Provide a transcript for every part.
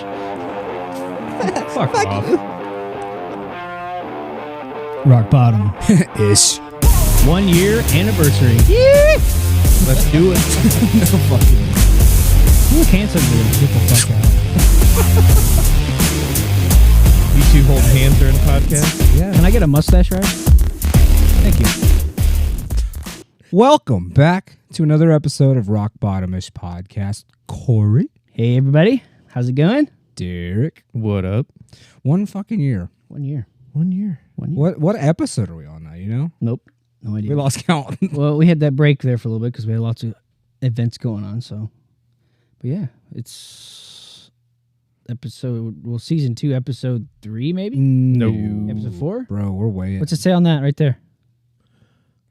bitch. Fuck off. Rock bottom. Ish. 1 year anniversary. Let's do it. No fucking. Who canceled me? Get the fuck out. You two hold hands during the podcast? Yeah. Can I get a mustache ride? Thank you. Welcome back to another episode of Rock Bottomish Podcast. Corey. Hey, everybody. How's it going? Derek. What up? 1 fucking year. 1 year. 1 year. 1 year. What episode are we on now, you know? Nope. No idea. We lost count. Well, we had that break there for a little bit because we had lots of events going on. So, but yeah, it's season 2, episode 3, maybe? No. Episode 4? Bro, we're way in. What's it say on that right there?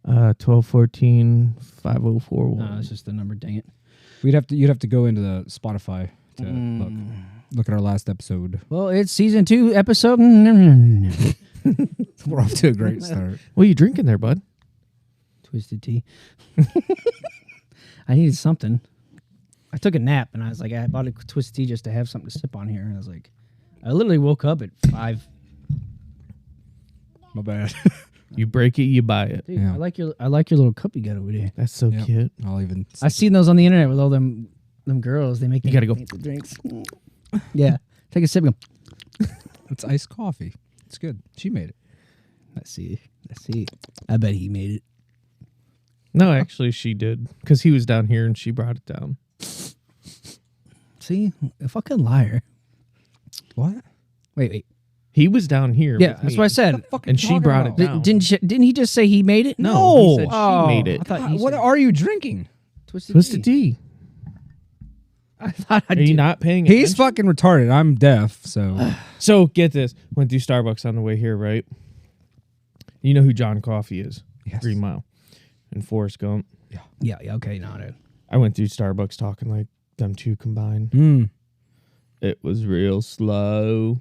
1214 5041. No, it's just the number. Dang it. You'd have to go into the Spotify to look at our last episode. Well, it's season 2, episode. We're off to a great start. What are you drinking there, bud? Twisted tea. I needed something. I took a nap and I was like, I bought a twisted tea just to have something to sip on here. And I was like, I literally woke up at 5. My bad. You break it, you buy it. Dude, Yeah. I like your little cup you got over there. That's so Yep. cute. I'll even. I've seen those on the internet with all them girls. They make You gotta go. fancy drinks. Yeah, take a sip. And go, It's iced coffee. It's good. She made it. Let's see. I bet he made it. No, actually, she did. Because he was down here and she brought it down. See, a fucking liar. What? Wait. He was down here. Yeah, with that's me, what I said. And she brought it down. Didn't he just say he made it? No, he said she made it. I thought you What said are you drinking? Twisted tea. I thought I Are you did. not paying He's attention? fucking retarded. I'm deaf, so. So, get this. Went through Starbucks on the way here, right? You know who John Coffey is? Yes. Green Mile. And Forrest Gump. Yeah, okay, no, dude. I went through Starbucks talking like them two combined. Mm. It was real slow.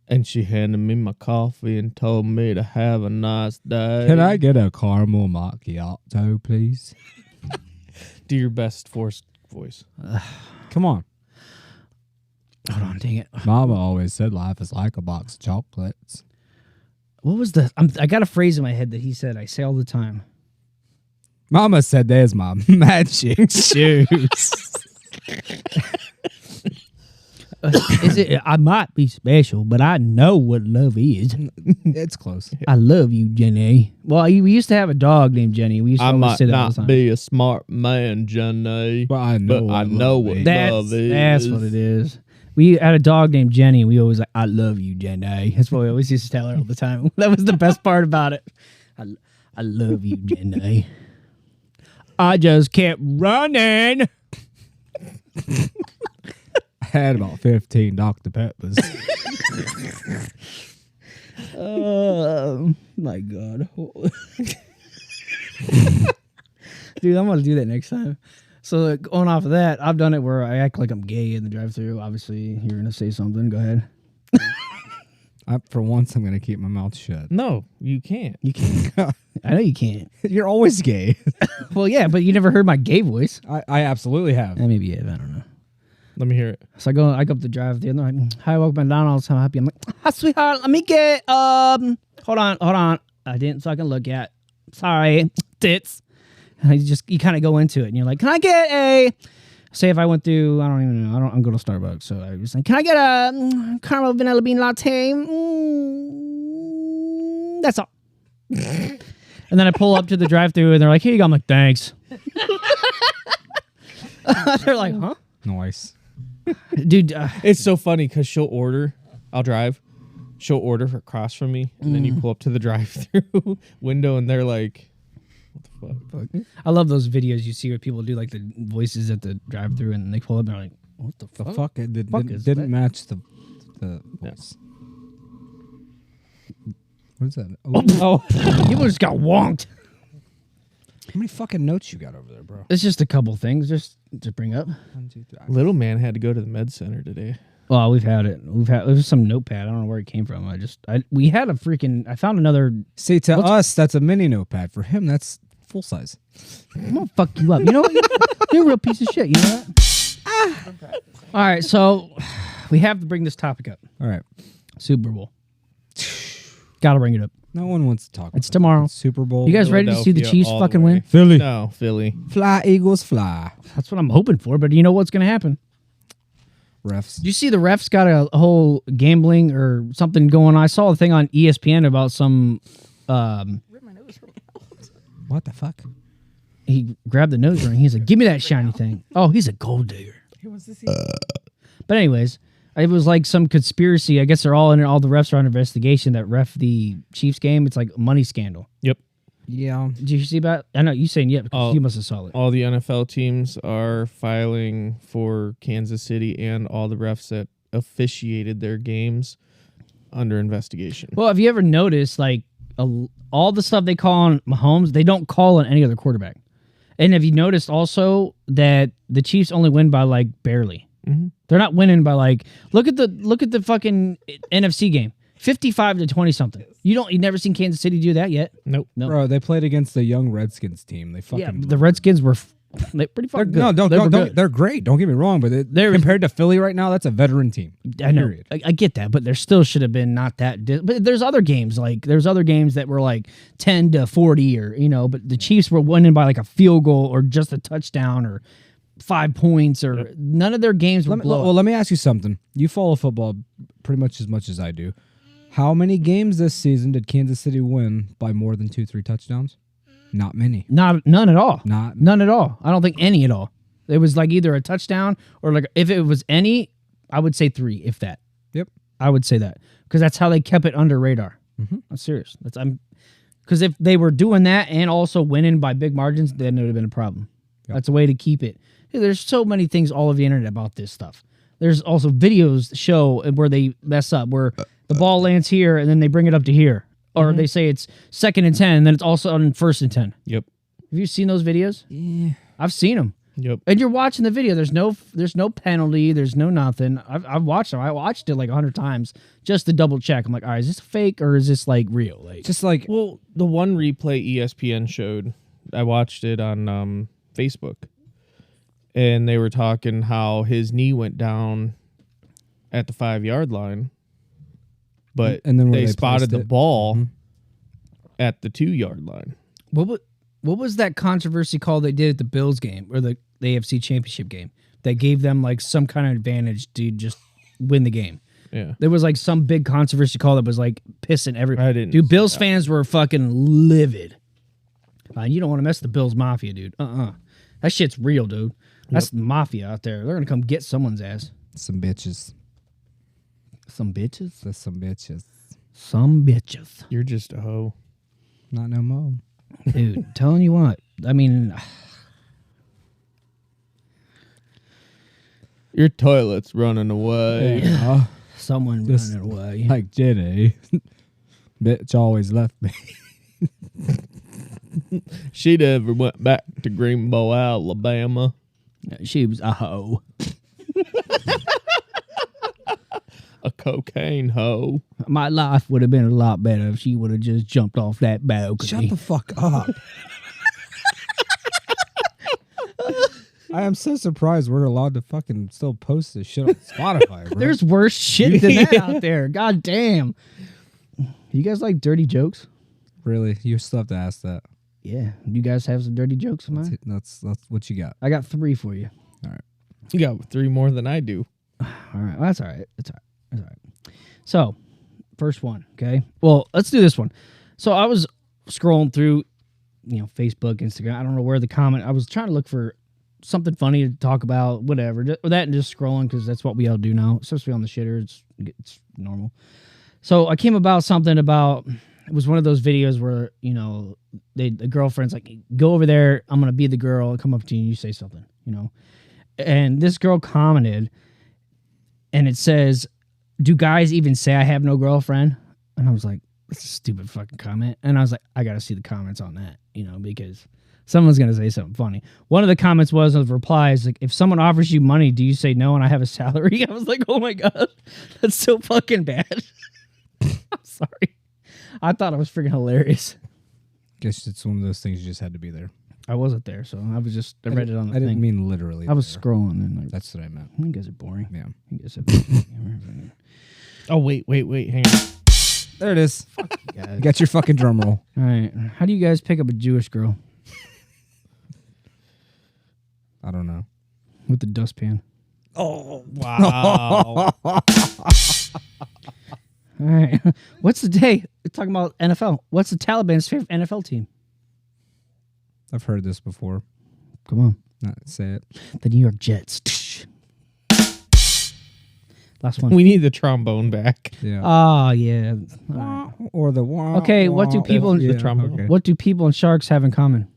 And she handed me my coffee and told me to have a nice day. Can I get a caramel macchiato, please? Do your best Forrest voice. Come on. Hold on, dang it. Mama always said life is like a box of chocolates. What was I got a phrase in my head that he said I say all the time. Mama said there's my magic shoes. Is it? I might be special, but I know what love is. It's close. I love you, Jenny. Well, we used to have a dog named Jenny. We used to I always might say that all the not time. be a smart man, Jenny. But I know what love what is. love is. That's what it is. We had a dog named Jenny. We always like, I love you, Jenny. That's what we always used to tell her all the time. That was the best part about it. I love you, Jenny. I just kept running. I had about 15 Dr. Peppers. Oh, my God. Dude, I'm going to do that next time. So going off of that, I've done it where I act like I'm gay in the drive-thru. Obviously, you're going to say something. Go ahead. For once, I'm going to keep my mouth shut. No, you can't. You can't. I know you can't. You're always gay. Well, yeah, but you never heard my gay voice. I absolutely have. Maybe you have. I don't know. Let me hear it. So I go up the drive-thru and they're like, hi, welcome to McDonald's. I'm happy. I'm like, hi, sweetheart. Let me get, hold on. I didn't fucking look at. Sorry. Tits. And you kind of go into it and you're like, can I get say if I went through, I don't even know. I'm going to Starbucks. So I was like, can I get a caramel vanilla bean latte? That's all. And then I pull up to the drive-thru and they're like, here you go. I'm like, thanks. They're like, huh? Nice. Dude. It's so funny because she'll order. I'll drive. She'll order across from me. And then you pull up to the drive-thru window and they're like, what the fuck? I love those videos you see where people do like the voices at the drive-thru and they pull up and they're like, what the fuck? The fuck? It Fuck is didn't that? match the voice. What is that? Oh, you just got wonked. How many fucking notes you got over there, bro? It's just a couple things just to bring up. 1, 2, 3. Little man had to go to the med center today. Well, we've had it. It was some notepad. I don't know where it came from. We had a freaking. I found another. See, to us, that's a mini notepad. For him, that's full size. I'm gonna fuck you up. You know what? You're a real piece of shit. You know that? All right, so we have to bring this topic up. All right. Super Bowl. Got to bring it up. No one wants to talk. It's about tomorrow. it. Super Bowl. You guys ready to see the Philadelphia Chiefs all the fucking way. win? Philly. No, Philly. Fly, Eagles, fly. That's what I'm hoping for, but you know what's going to happen? Refs. Did you see the refs got a whole gambling or something going on? I saw a thing on ESPN about some... What the fuck? he grabbed the nose ring. He's like, give me that shiny thing. Oh, he's a gold digger. But anyways, it was like some conspiracy. I guess they're all in it. All the refs are on investigation that ref the Chiefs game. It's like a money scandal. Yep. Yeah. Did you see about? I know you saying yeah because you must have saw it. All the NFL teams are filing for Kansas City and all the refs that officiated their games under investigation. Well, have you ever noticed like all the stuff they call on Mahomes, they don't call on any other quarterback. And have you noticed also that the Chiefs only win by like barely? Mm-hmm. They're not winning by like look at the fucking NFC game, 55-20 something. You never seen Kansas City do that yet? Nope. No. Bro, they played against the young Redskins team. They fucking Yeah, the Redskins were pretty fucking good. No, They were don't. good. They're great. Don't get me wrong, but compared to Philly right now, that's a veteran team. I know. Period. I get that, but there still should have been not that. But there's other games there's other games that were like 10-40 or but the Chiefs were winning by like a field goal or just a touchdown or 5 points or none of their games were blow. Let me ask you something. You follow football pretty much as I do. How many games this season did Kansas City win by more than 2-3 touchdowns? Not many. None at all. None at all. I don't think any at all. It was like either a touchdown or like if it was any, I would say 3, if that. Yep. I would say that because that's how they kept it under radar. Mm-hmm. I'm serious. Because if they were doing that and also winning by big margins, then it would have been a problem. Yep. That's a way to keep it. Hey, there's so many things all over the internet about this stuff. There's also videos that show where they mess up, where the ball lands here and then they bring it up to here. Or they say it's 2nd and 10, and then it's also on 1st and 10. Yep. Have you seen those videos? Yeah. I've seen them. Yep. And you're watching the video. There's no penalty. There's no nothing. I've watched them. I watched it like 100 times just to double check. I'm like, all right, is this fake or is this like real? Like, Just like Well, the one replay ESPN showed, I watched it on Facebook, and they were talking how his knee went down at the 5-yard line, but And then where they they spotted placed the it. ball at the 2-yard line. what was that controversy call they did at the Bills game or the AFC Championship game that gave them like some kind of advantage to just win the game? Yeah. There was like some big controversy call that was like pissing everybody. I didn't Dude, see Bills that. fans were fucking livid. You don't want to mess with the Bills Mafia, dude. That shit's real, dude. That's the mafia out there. They're going to come get someone's ass. some bitches. Some bitches? That's some bitches. Some bitches. You're just a hoe. Not no more. Dude, telling you what. I mean, Your toilet's running away. someone Just running away. like Jenny. Bitch always left me. She never went back to Greenbow, Alabama. She was a hoe. A cocaine hoe. My life would have been a lot better if she would have just jumped off that balcony. Shut the fuck up. I am so surprised we're allowed to fucking still post this shit on Spotify, bro. There's worse shit than that out there. God damn. You guys like dirty jokes? Really, you still have to ask that. Yeah. You guys have some dirty jokes of mine? That's what you got. I got 3 for you. You got 3 more than I do. All right. Well, that's all right. That's all right. That's all right. So, first one, okay? Well, let's do this one. So, I was scrolling through, Facebook, Instagram. I don't know where the comment. I was trying to look for something funny to talk about, whatever. Or that and just scrolling because that's what we all do now. Especially on the shitter. It's normal. So, I came about something about, it was one of those videos where, the girlfriend's like, go over there. I'm going to be the girl. I'll come up to you and you say something, And this girl commented, and it says, do guys even say I have no girlfriend? And I was like, that's a stupid fucking comment. And I was like, I got to see the comments on that, because someone's going to say something funny. One of the comments was, of replies, like, if someone offers you money, do you say no and I have a salary? I was like, oh my God, that's so fucking bad. I'm sorry. I thought it was freaking hilarious. Guess it's one of those things you just had to be there. I wasn't there, so I was just I read it on the I thing. didn't mean literally. I was there. scrolling and like, That's what I meant. you guys are boring. Yeah. You guys are Oh, wait. Hang on. There it is. guys. Get your fucking drum roll. All right. How do you guys pick up a Jewish girl I don't know. with the dustpan? Oh, wow. All right. What's the day? We're talking about NFL. What's the Taliban's favorite NFL team? I've heard this before. Come on. Not say it. The New York Jets. Last one. We need the trombone back. Yeah. Oh, yeah. All right. Or the wah. Okay, what do people- The trombone. Okay. What do people and sharks have in common?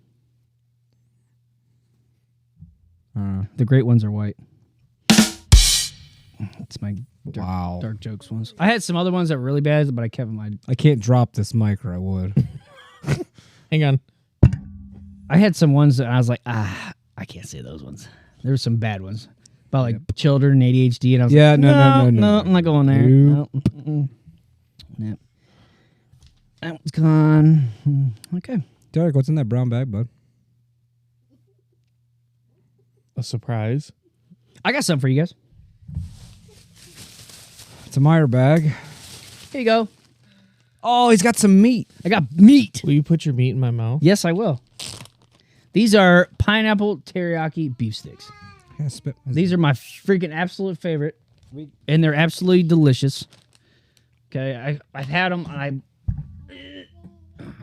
The great ones are white. It's my Wow. dark jokes ones. I had some other ones that were really bad, but I kept them. I can't drop this mic or I would. Hang on. I had some ones that I was like, I can't say those ones. There were some bad ones about like children and ADHD, and I was Yeah, like, no, I'm not going there. Nope. No. Mm-mm. Yep. That one's gone. Okay. Derek, what's in that brown bag, bud? A surprise. I got something for you guys. It's a Meyer bag. Here you go. Oh, he's got some meat. I got meat. Will you put your meat in my mouth? Yes, I will. These are pineapple teriyaki beef sticks. Yeah, spit. These are my freaking absolute favorite, and they're absolutely delicious. Okay, I've had them, and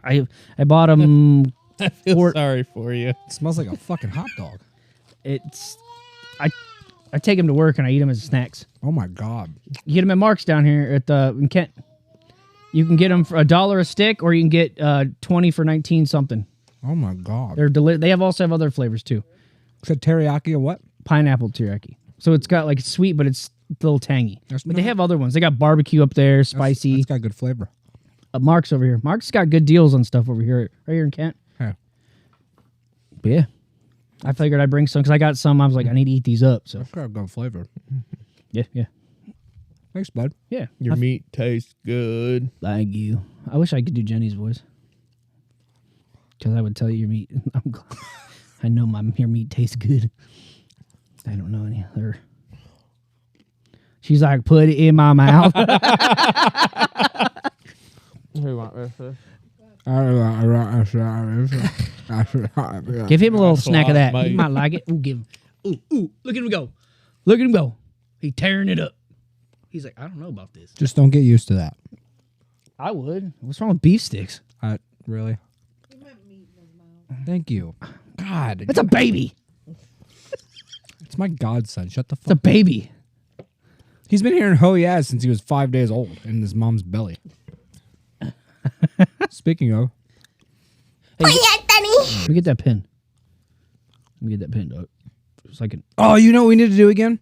I bought them. I feel sorry for you. It smells like a fucking hot dog. It's I take them to work and I eat them as snacks. Oh my god. You get them at Mark's down here at in Kent. You can get them for $1 a stick, or you can get 20 for 19 something. Oh my god. They're They also have other flavors too. Said teriyaki or what? Pineapple teriyaki. So it's got like sweet, but it's a little tangy. That's But they nice. have other ones. They got barbecue up there, spicy. It's got good flavor. Mark's over here. Mark's got good deals on stuff over here, right here in Kent. Yeah. But yeah, I figured I'd bring some because I got some. I was like, I need to eat these up. So It's got good flavor. yeah. Thanks, bud. Yeah. Your meat tastes good. Thank you. I wish I could do Jenny's voice. Because I would tell you your meat. I know your meat tastes good. I don't know any other. She's like, put it in my mouth. Who want this? Give him a little That's a snack lot, of that. mate. He might like it. Ooh, give him. Ooh, look at him go. Look at him go. He tearing it up. He's like, I don't know about this. Just don't get used to that. I would. What's wrong with beef sticks? Really? Thank you. God. It's a baby. It's my godson. Shut the It's a fuck up. baby. He's been hearing "Ho yeah" since he was 5 days old in his mom's belly. Speaking of, Let me get that pin. Let me get that pin, dog. It's like oh, you know what we need to do again?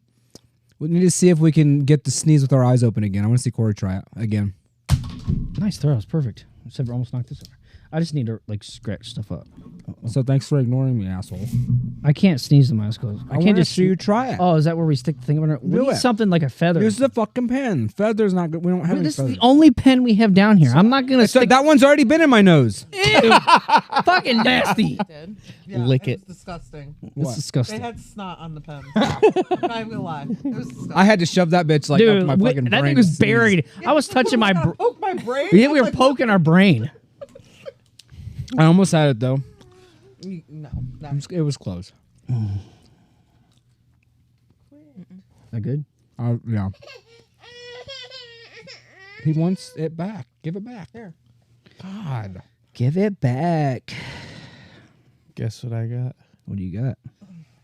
We need to see if we can get the sneeze with our eyes open again. I want to see Corey try it again. nice throw. It's perfect. Except for almost knocked this over. I just need to like scratch stuff up. So thanks for ignoring me, asshole. I can't sneeze in my eyes closed. I can't wanna just see you try it. Oh, is that where we stick the thing over? We Do need it. something like a feather. Use the fucking pen. Feather's not good. We don't have any This is feathers. the only pen we have down here. I'm not gonna So stick that one's already been in my nose. fucking nasty. Did. Yeah, Lick it. it. was disgusting. It's What? They disgusting. had snot on the pen. I'm not even gonna lie. It was disgusting. I had to shove that bitch like up Dude, my fucking that brain. thing to was sneeze. buried. I was touching my. Poke my brain. Yeah, we I'm were like, poking our brain. I almost had it though. No, It was close. That good? Yeah. He wants it back. Give it back. Here. God. Give it back. Guess what I got? What do you got?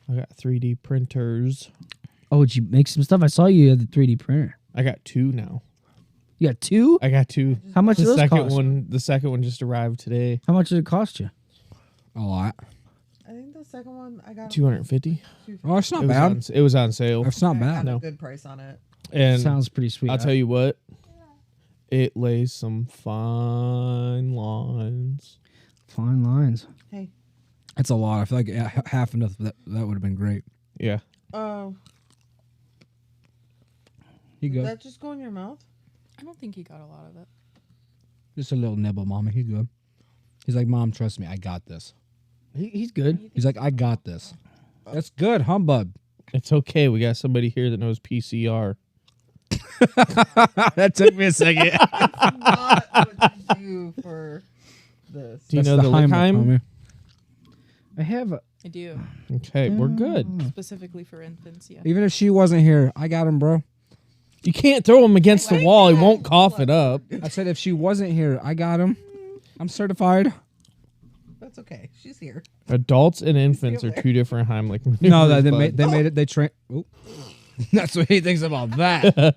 I got 3D printers. Oh, did you make some stuff? I saw you had the 3D printer. I got 2 now. You got 2? I got 2. How much The does those second cost? the second one just arrived today. How much did it cost you? A lot. I think the second one I got 250. Oh, it's not It was bad. on, it was on sale. It's not I bad. got No. a good price on it. And Sounds pretty sweet. I'll tell you what, it lays some fine lines. Fine lines. Hey, It's a lot. I feel like half enough. That would have been great. Yeah. You did go. that just go in your mouth? I don't think he got a lot of it. Just a little nibble, Mama. He good. He's like, Mom, trust me. I got this. He's good. He's like, I got this. That's good, humbug. It's okay. We got somebody here that knows PCR. That took me a second. Not what you do for this. Do you know the Heimlich, Lickheim? homie. I have. I do. Okay, we're good. Specifically for infants, yeah. Even if she wasn't here, I got him, bro. You can't throw him against the wall. He won't cough it up. I said if she wasn't here, I got him. I'm certified. That's okay. She's here. Adults and infants are two different Heimlich maneuvers. No, they bud. made it. They train. That's what he thinks about that.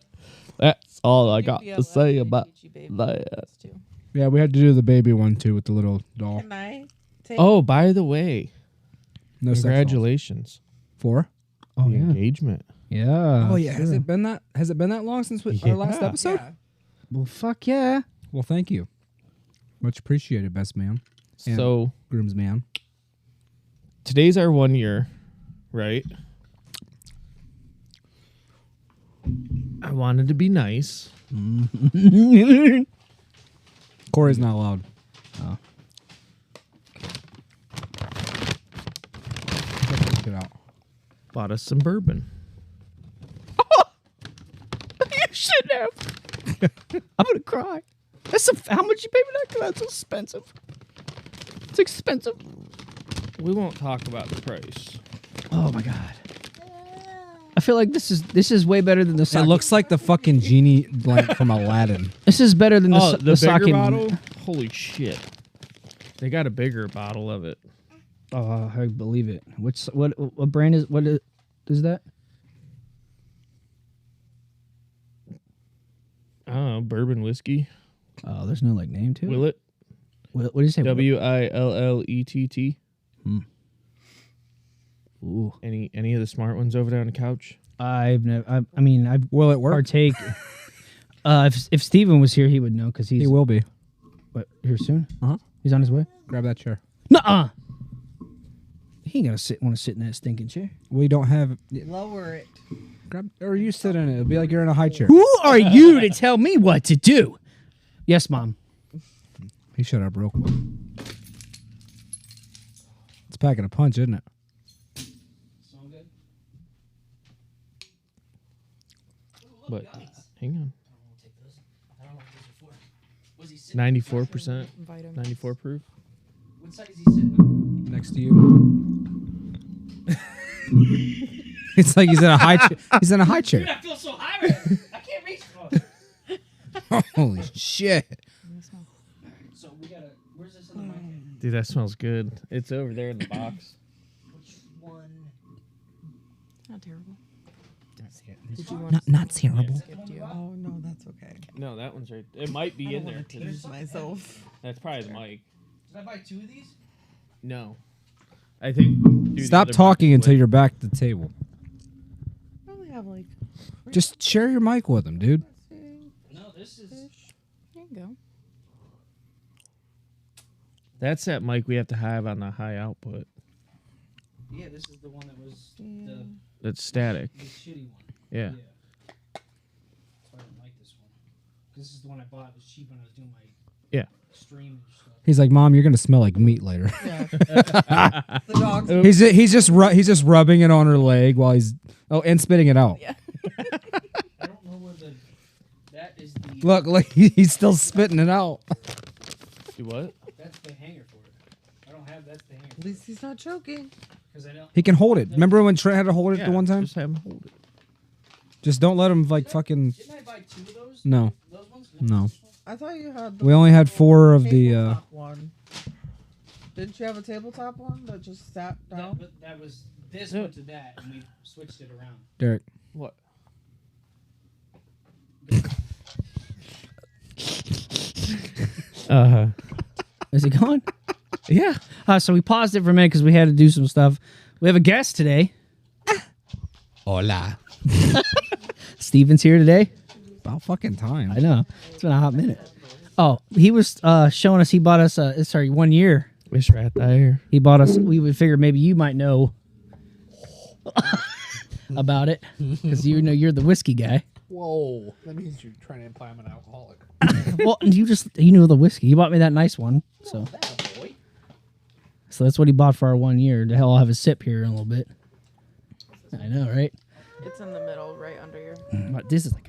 That's all I got Yeah, to say they about teach you baby that. infants, too. Yeah, we had to do the baby one too with the little doll. Can I take Oh, by the way, No sex dolls. congratulations. 4? Oh, the engagement. Yeah. Oh yeah, has it been that long since our last Yeah. episode? Yeah. Well, fuck yeah. Well, thank you. Much appreciated, best man. And So groomsman. today's our 1 year, right? I wanted to be nice. Corey's not allowed. Get out. Bought us some bourbon. You should have. I'm gonna cry. How much you pay for that? That's expensive. It's expensive. We won't talk about the price. Oh my god. I feel like this is way better than the It sake. looks like the fucking genie like from Aladdin. This is better than Oh, the the bigger sake bottle? Holy shit. They got a bigger bottle of it. Oh, I believe it. What brand is that? I don't know, bourbon whiskey. Oh, there's no like name to it. Willet. What do you say? Willett. Ooh. Any of the smart ones over there on the couch? I've never. I mean, I've Will it work? partake. If Steven was here, he would know because he's He will be. what, here soon. Uh-huh. He's on his way. Grab that chair. Nuh-uh. He ain't gonna want to sit in that stinking chair. We don't have. lower it? Grab or you sit in it. It'll be like you're in a high chair. Who are you to tell me what to do? Yes, Mom. He shut up real quick. It's packing a punch, isn't it? But hang on. 94%, Vitamins. 94 proof. What side is he sitting on? Next to you. It's like he's in a high chair. He's in a high chair. I feel so high right now. I can't reach for it. Holy shit. So we gotta. Where's this in the mic? Dude, that smells good. It's over there in the box. Which one? Not terrible. Did you want Not terrible. Skipped you. Oh no, that's okay. No, that one's right. It might be in there. Tease myself. That's probably the mic. Did I buy 2 of these? No. I think. do the Stop other talking mic until with- you're back at the table. I only have like. Just share your mic with him, dude. No, this is. There you go. That's that mic we have to have on the high output. Yeah, this is the one that was That's static. the shitty one. Yeah. That's why I didn't like this one. This is the one I bought. It was cheap when I was doing my Yeah. stream and stuff. He's like, Mom, you're gonna smell like meat later. Yeah. The dogs. he's just rubbing it on her leg while he's and spitting it out. Yeah. I don't know where that is the. Look, he's still spitting it out. Do what? That's the hanger for it. I don't have. That's the hanger. At least he's not choking. Because I know. He can hold it. Remember when Trent had to hold it the one time? Just have him hold it. Just don't let him like fucking. Didn't I buy 2 of those? No, Those ones? no. I thought you had. The We only had 4 of the. tabletop one. Didn't you have a tabletop one that just sat No, down? but that was this one to that, and we switched it around. Derek. What? Is it going? Yeah. So we paused it for a minute because we had to do some stuff. We have a guest today. Hola. Steven's here today. About fucking time. I know. It's been a hot minute. Oh, he was showing us. He bought us. 1 year. Wish right there. He bought us. We would figure maybe you might know about it because you know you're the whiskey guy. Whoa, that means you're trying to imply I'm an alcoholic. Well, you know the whiskey. You bought me that nice one. So So that's what he bought for our 1 year. The hell, I'll have a sip here in a little bit. I know, right? It's in the middle, right under your. But this is like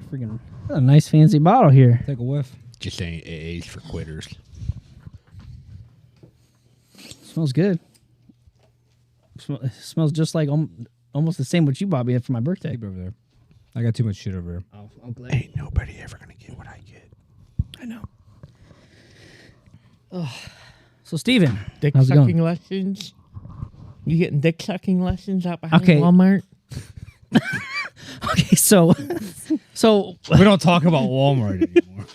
a nice fancy bottle here. Take a whiff. Just saying AA's for quitters. Smells good. It smells just like almost the same what you bought me for my birthday. Keep it over there. I got too much shit over here. Oh, I'm glad. Ain't nobody ever gonna get what I get. I know. Oh. So, Steven, Dick how's it sucking going? lessons. You getting dick sucking lessons out behind Okay. Walmart? Okay, so We don't talk about Walmart anymore.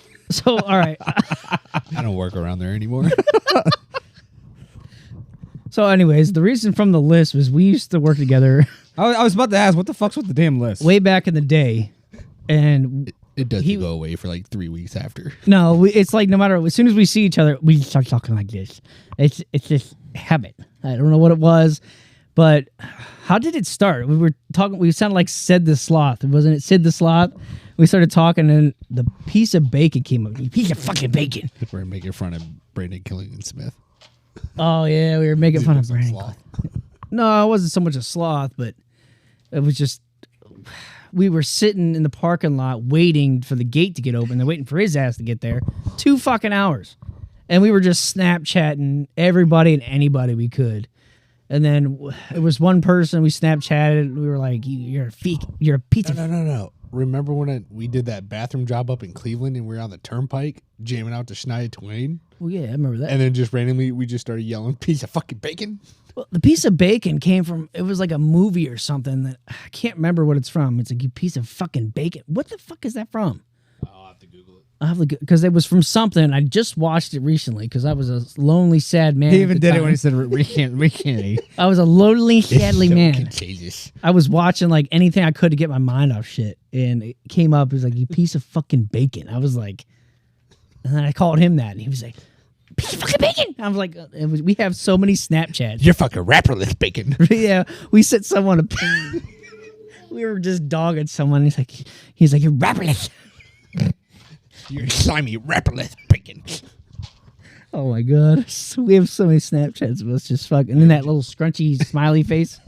all right. I don't work around there anymore. So, anyways, the reason from the list was we used to work together I was about to ask, what the fuck's with the damn list? way back in the day, and It doesn't He- go away for like 3 weeks after. no, it's like no matter as soon as we see each other, we start talking like this. It's just habit. I don't know what it was, but how did it start? We were talking. We sounded like Sid the Sloth, wasn't it? Sid the Sloth. We started talking, and the piece of bacon came up. You piece of fucking bacon. We're making fun of Brandon Killington Smith. Oh yeah, we were making fun of Some Brandon. sloth. No, it wasn't so much a sloth, but it was just we were sitting in the parking lot waiting for the gate to get open. They're waiting for his ass to get there. 2 fucking hours. And we were just Snapchatting everybody and anybody we could. And then it was one person we Snapchatted. And we were like, you're a piece of... No. Remember when we did that bathroom job up in Cleveland and we were on the turnpike jamming out to Shania Twain? Well, yeah, I remember that. And then just randomly we just started yelling, piece of fucking bacon. Well, the piece of bacon came from, it was like a movie or something that I can't remember what it's from. It's like, you piece of fucking bacon. What the fuck is that from? I'll have to Google it. I'll have to, because it was from something. I just watched it recently because I was a lonely, sad man. He at even the did it time. when he said we can't eat. I was a lonely, sadly man. Contagious. I was watching like anything I could to get my mind off shit, and it came up. It was like, you piece of fucking bacon. I was like, and then I called him that, and he was like, piece of fucking bacon. I was like, we have so many Snapchats. You're fucking rapperless bacon. Yeah, we sent someone we were just dogging someone. He's like, you're rapperless. You're slimy rapperless bacon. Oh my god, so we have so many Snapchats of us just fucking, and then that little scrunchy smiley face.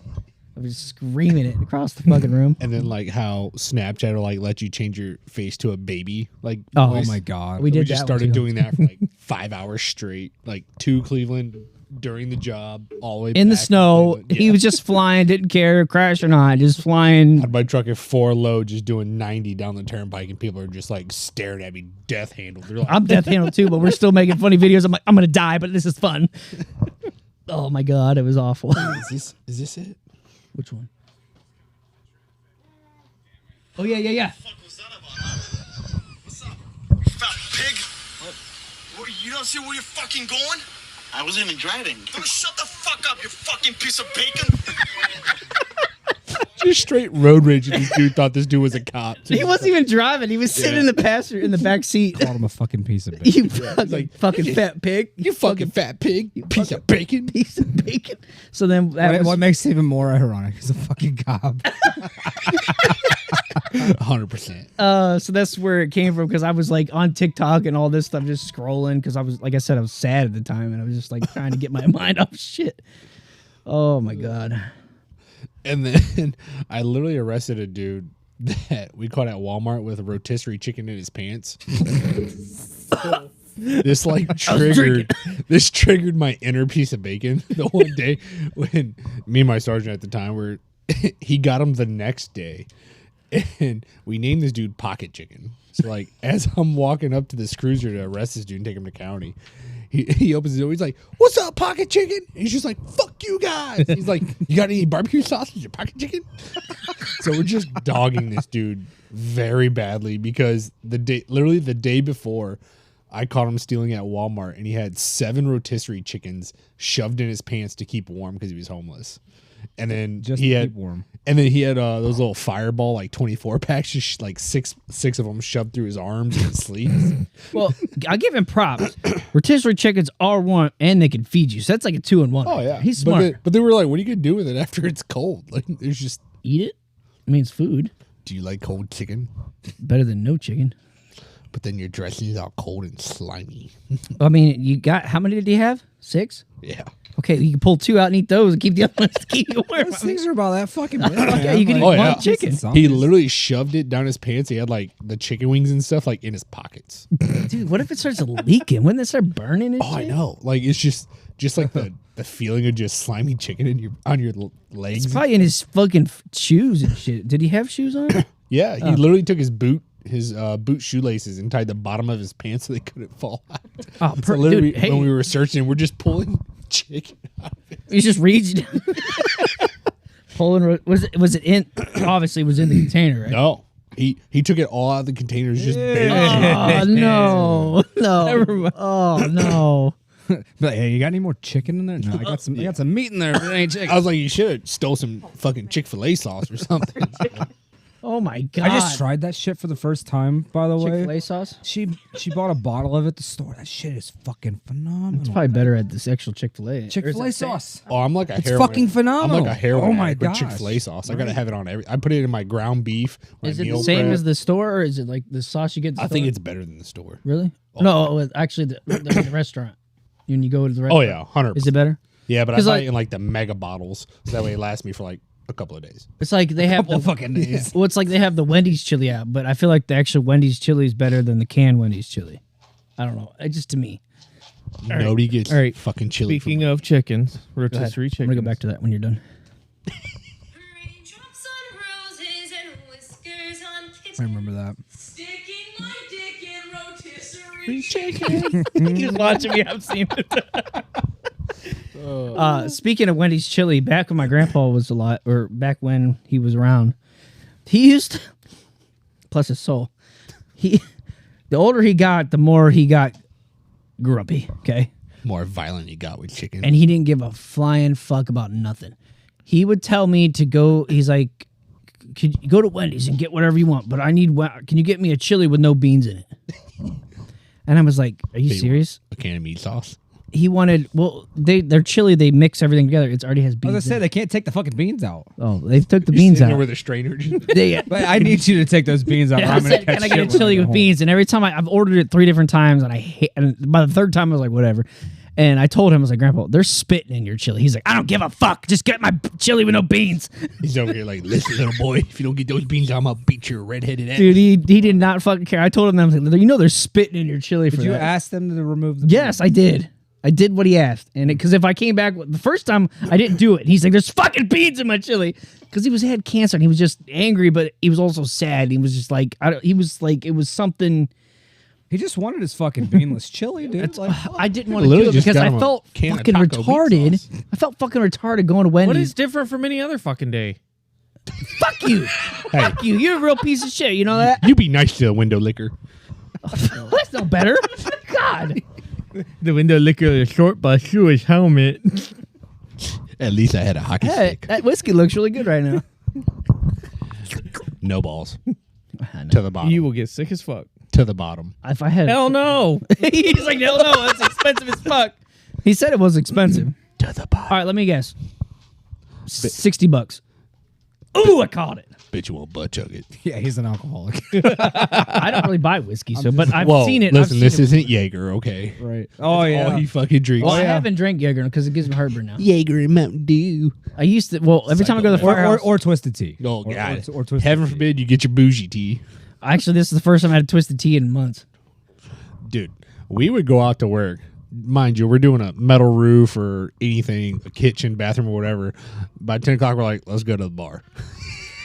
I was screaming it across the fucking room. And then like how Snapchat will like let you change your face to a baby. Like Oh voice. Oh my god. We did just that started one too. doing that for like 5 hours straight, like to Cleveland during the job, all the way In the back to snow, Cleveland. he Yeah. was just flying, didn't care, crash or not, just flying. Had my truck at 4 low, just doing 90 down the turnpike, and people are just like staring at me, death handled. They're like, I'm death handled too, but we're still making funny videos. I'm like, I'm gonna die, but this is fun. Oh my god, it was awful. is this it? Which one? Oh yeah. fuck was that about, huh? What's up? Fat pig? What? You don't see where you're fucking going? I wasn't even driving. Then shut the fuck up, you fucking piece of bacon! Just straight road rage. And this dude thought this dude was a cop. He wasn't even driving. He was sitting in the passenger in the back seat. Called him a fucking piece of bacon. You fucking fat pig. You fucking fat pig. You piece of bacon. piece of bacon. So then that was, What makes it even more ironic is a fucking cop. 100%. so that's where it came from, because I was like on TikTok and all this stuff, just scrolling, because I was, like I said, I was sad at the time, and I was just like trying to get my mind off shit. Oh my god. And then I literally arrested a dude that we caught at Walmart with a rotisserie chicken in his pants. This like triggered my inner piece of bacon the one day when me and my sergeant at the time were he got him the next day, and we named this dude Pocket Chicken. So like as I'm walking up to this cruiser to arrest this dude and take him to county, he opens the door. He's like, "What's up, Pocket Chicken?" And he's just like, "Fuck you guys." He's like, "You got any barbecue sausage or Pocket Chicken?" So we're just dogging this dude very badly because literally the day before, I caught him stealing at Walmart, and he had 7 rotisserie chickens shoved in his pants to keep warm because he was homeless. And then Just he to had keep warm. And then he had those little Fireball like 24 packs, just like six of them shoved through his arms and sleeves. Well, I'll give him props. Rotisserie chickens are warm and they can feed you, so that's like a 2-in-1. Oh yeah, he's smart. But they were like, "What are you gonna do with it after it's cold?" Like, there's just. Eat it. I mean, it's food. Do you like cold chicken? Better than no chicken. But then your dressing is all cold and slimy. I mean, you got how many did he have? 6. Yeah. Okay, you can pull 2 out and eat those and keep the other ones to keep you warm. Those things are about that fucking big. Yeah, you can eat Oh, one yeah. chicken. He literally shoved it down his pants. He had like the chicken wings and stuff like in his pockets. Dude, what if it starts leaking? Wouldn't it start burning and Oh, I shit? know. Like it's just like the feeling of just slimy chicken in on your legs. It's probably in his fucking shoes and shit. Did he have shoes on? Yeah, he literally took his boot shoelaces and tied the bottom of his pants so they couldn't fall out. Oh, So literally, dude, hey, when we were searching, we're just pulling chicken out of it. he just reached pulling. Was it in? Obviously, it was in the container, right? No, he took it all out of the containers, just barely. Oh no, no! Oh no! But hey, you got any more chicken in there? No, I got some meat in there, but it ain't chicken. I was like, you should have stole some fucking Chick-fil-A sauce or something. Oh my god! I just tried that shit for the first time, by the way. Chick-fil-A sauce. She bought a bottle of it at the store. That shit is fucking phenomenal. It's probably better at this actual Chick-fil-A. Chick-fil-A sauce. Oh, I'm like a It's heroin. fucking phenomenal. I'm like a heroin Oh my addict with gosh. Chick-fil-A sauce. I gotta have it on every. I put it in my ground beef. My Is it the meal same prep. as the store, or is it like the sauce you get? At the I think store? it's better than the store. really no. Actually, the restaurant. When you go to the restaurant. Oh yeah, 100%. Is it better? Yeah, but I 'Cause, buy like- it in like the mega bottles, so that way it lasts me for like a couple of days. It's like they have the fucking days. Well, it's like they have the Wendy's chili out, but I feel like the actual Wendy's chili is better than the canned Wendy's chili. I don't know. Just to me. Nobody gets All right. fucking chili. Speaking of chickens, Go ahead. rotisserie I'm chicken. gonna go back to that when you're done. Raindrops on roses and whiskers on I kitchen. remember that. Sticking my dick in rotisserie Chicken. He's watching me. I'm seeing it. Speaking of Wendy's chili, back when my grandpa was alive, or back when he was around, he used to, plus his soul. The older he got, the more he got grumpy. Okay. more violent you got with chicken. And he didn't give a flying fuck about nothing. He would tell me to go. He's like, "Could you go to Wendy's and get whatever you want, but I need. Can you get me a chili with no beans in it?" And I was like, "Are you serious?" A can of meat sauce. He wanted. Well, their chili. They mix everything together. It already has I beans. was gonna say in they can't take the fucking beans out. it. Oh, they took the beans Sitting there out. with a strainer. Just But I need you to take those beans out. or Yeah, I I'm gonna said, catch "Can I get a shit when chili get with home." beans?" And every time I've ordered it 3 different times, and I hate. And by the 3rd time, I was like, "Whatever." And I told him, I was like, "Grandpa, they're spitting in your chili." He's like, "I don't give a fuck. Just get my chili with no beans." he's over here like, listen, little boy, if you don't get those beans, I'm gonna beat your redheaded ass. Dude, he did not fucking care. I told him that. I was like, "You know they're spitting in your chili for Did you that." ask them to remove the? Yes, I did. I did what he asked. And because if I came back the first time, I didn't do it. He's like, "There's fucking beans in my chili." Because he had cancer and he was just angry, but he was also sad. He was just like, he was like, it was something. He just wanted his fucking beanless chili, dude. It's, Like, I didn't want to do Literally it just because got I him a felt can of fucking taco meat retarded. sauce. I felt fucking retarded going to What Wendy's. is different from any other fucking day? Fuck you. Fuck you. You're a real piece of shit. You know that? You be nice to the window licker. That's no better. God. The window licker is short by shoe his helmet. At least I had a hockey Hey, stick. that whiskey looks really good right now. No balls. To the bottom. You will get sick as fuck. To the bottom. If I had. Hell no. He's like, hell no, it's expensive as fuck. He said it was expensive. To the bottom. All right, let me guess. $60. Ooh, I caught it. Bitch, you won't butt chug it. yeah, he's an alcoholic. I don't really buy whiskey, but I've Whoa, seen it. listen, I've this seen it. isn't Jaeger, okay? right. Oh All yeah. he fucking drinks. Well, I yeah. haven't drank Jaeger because it gives me heartburn now. Jaeger and Mountain Dew. I used to. Well, every time I go to the firehouse. or twisted tea. Oh, Or- God. or twisted Heaven tea. forbid you get your bougie tea. Actually, this is the first time I had a twisted tea in months. Dude, we would go out to work. Mind you, we're doing a metal roof or anything, a kitchen, bathroom, or whatever. By 10 o'clock, we're like, let's go to the bar.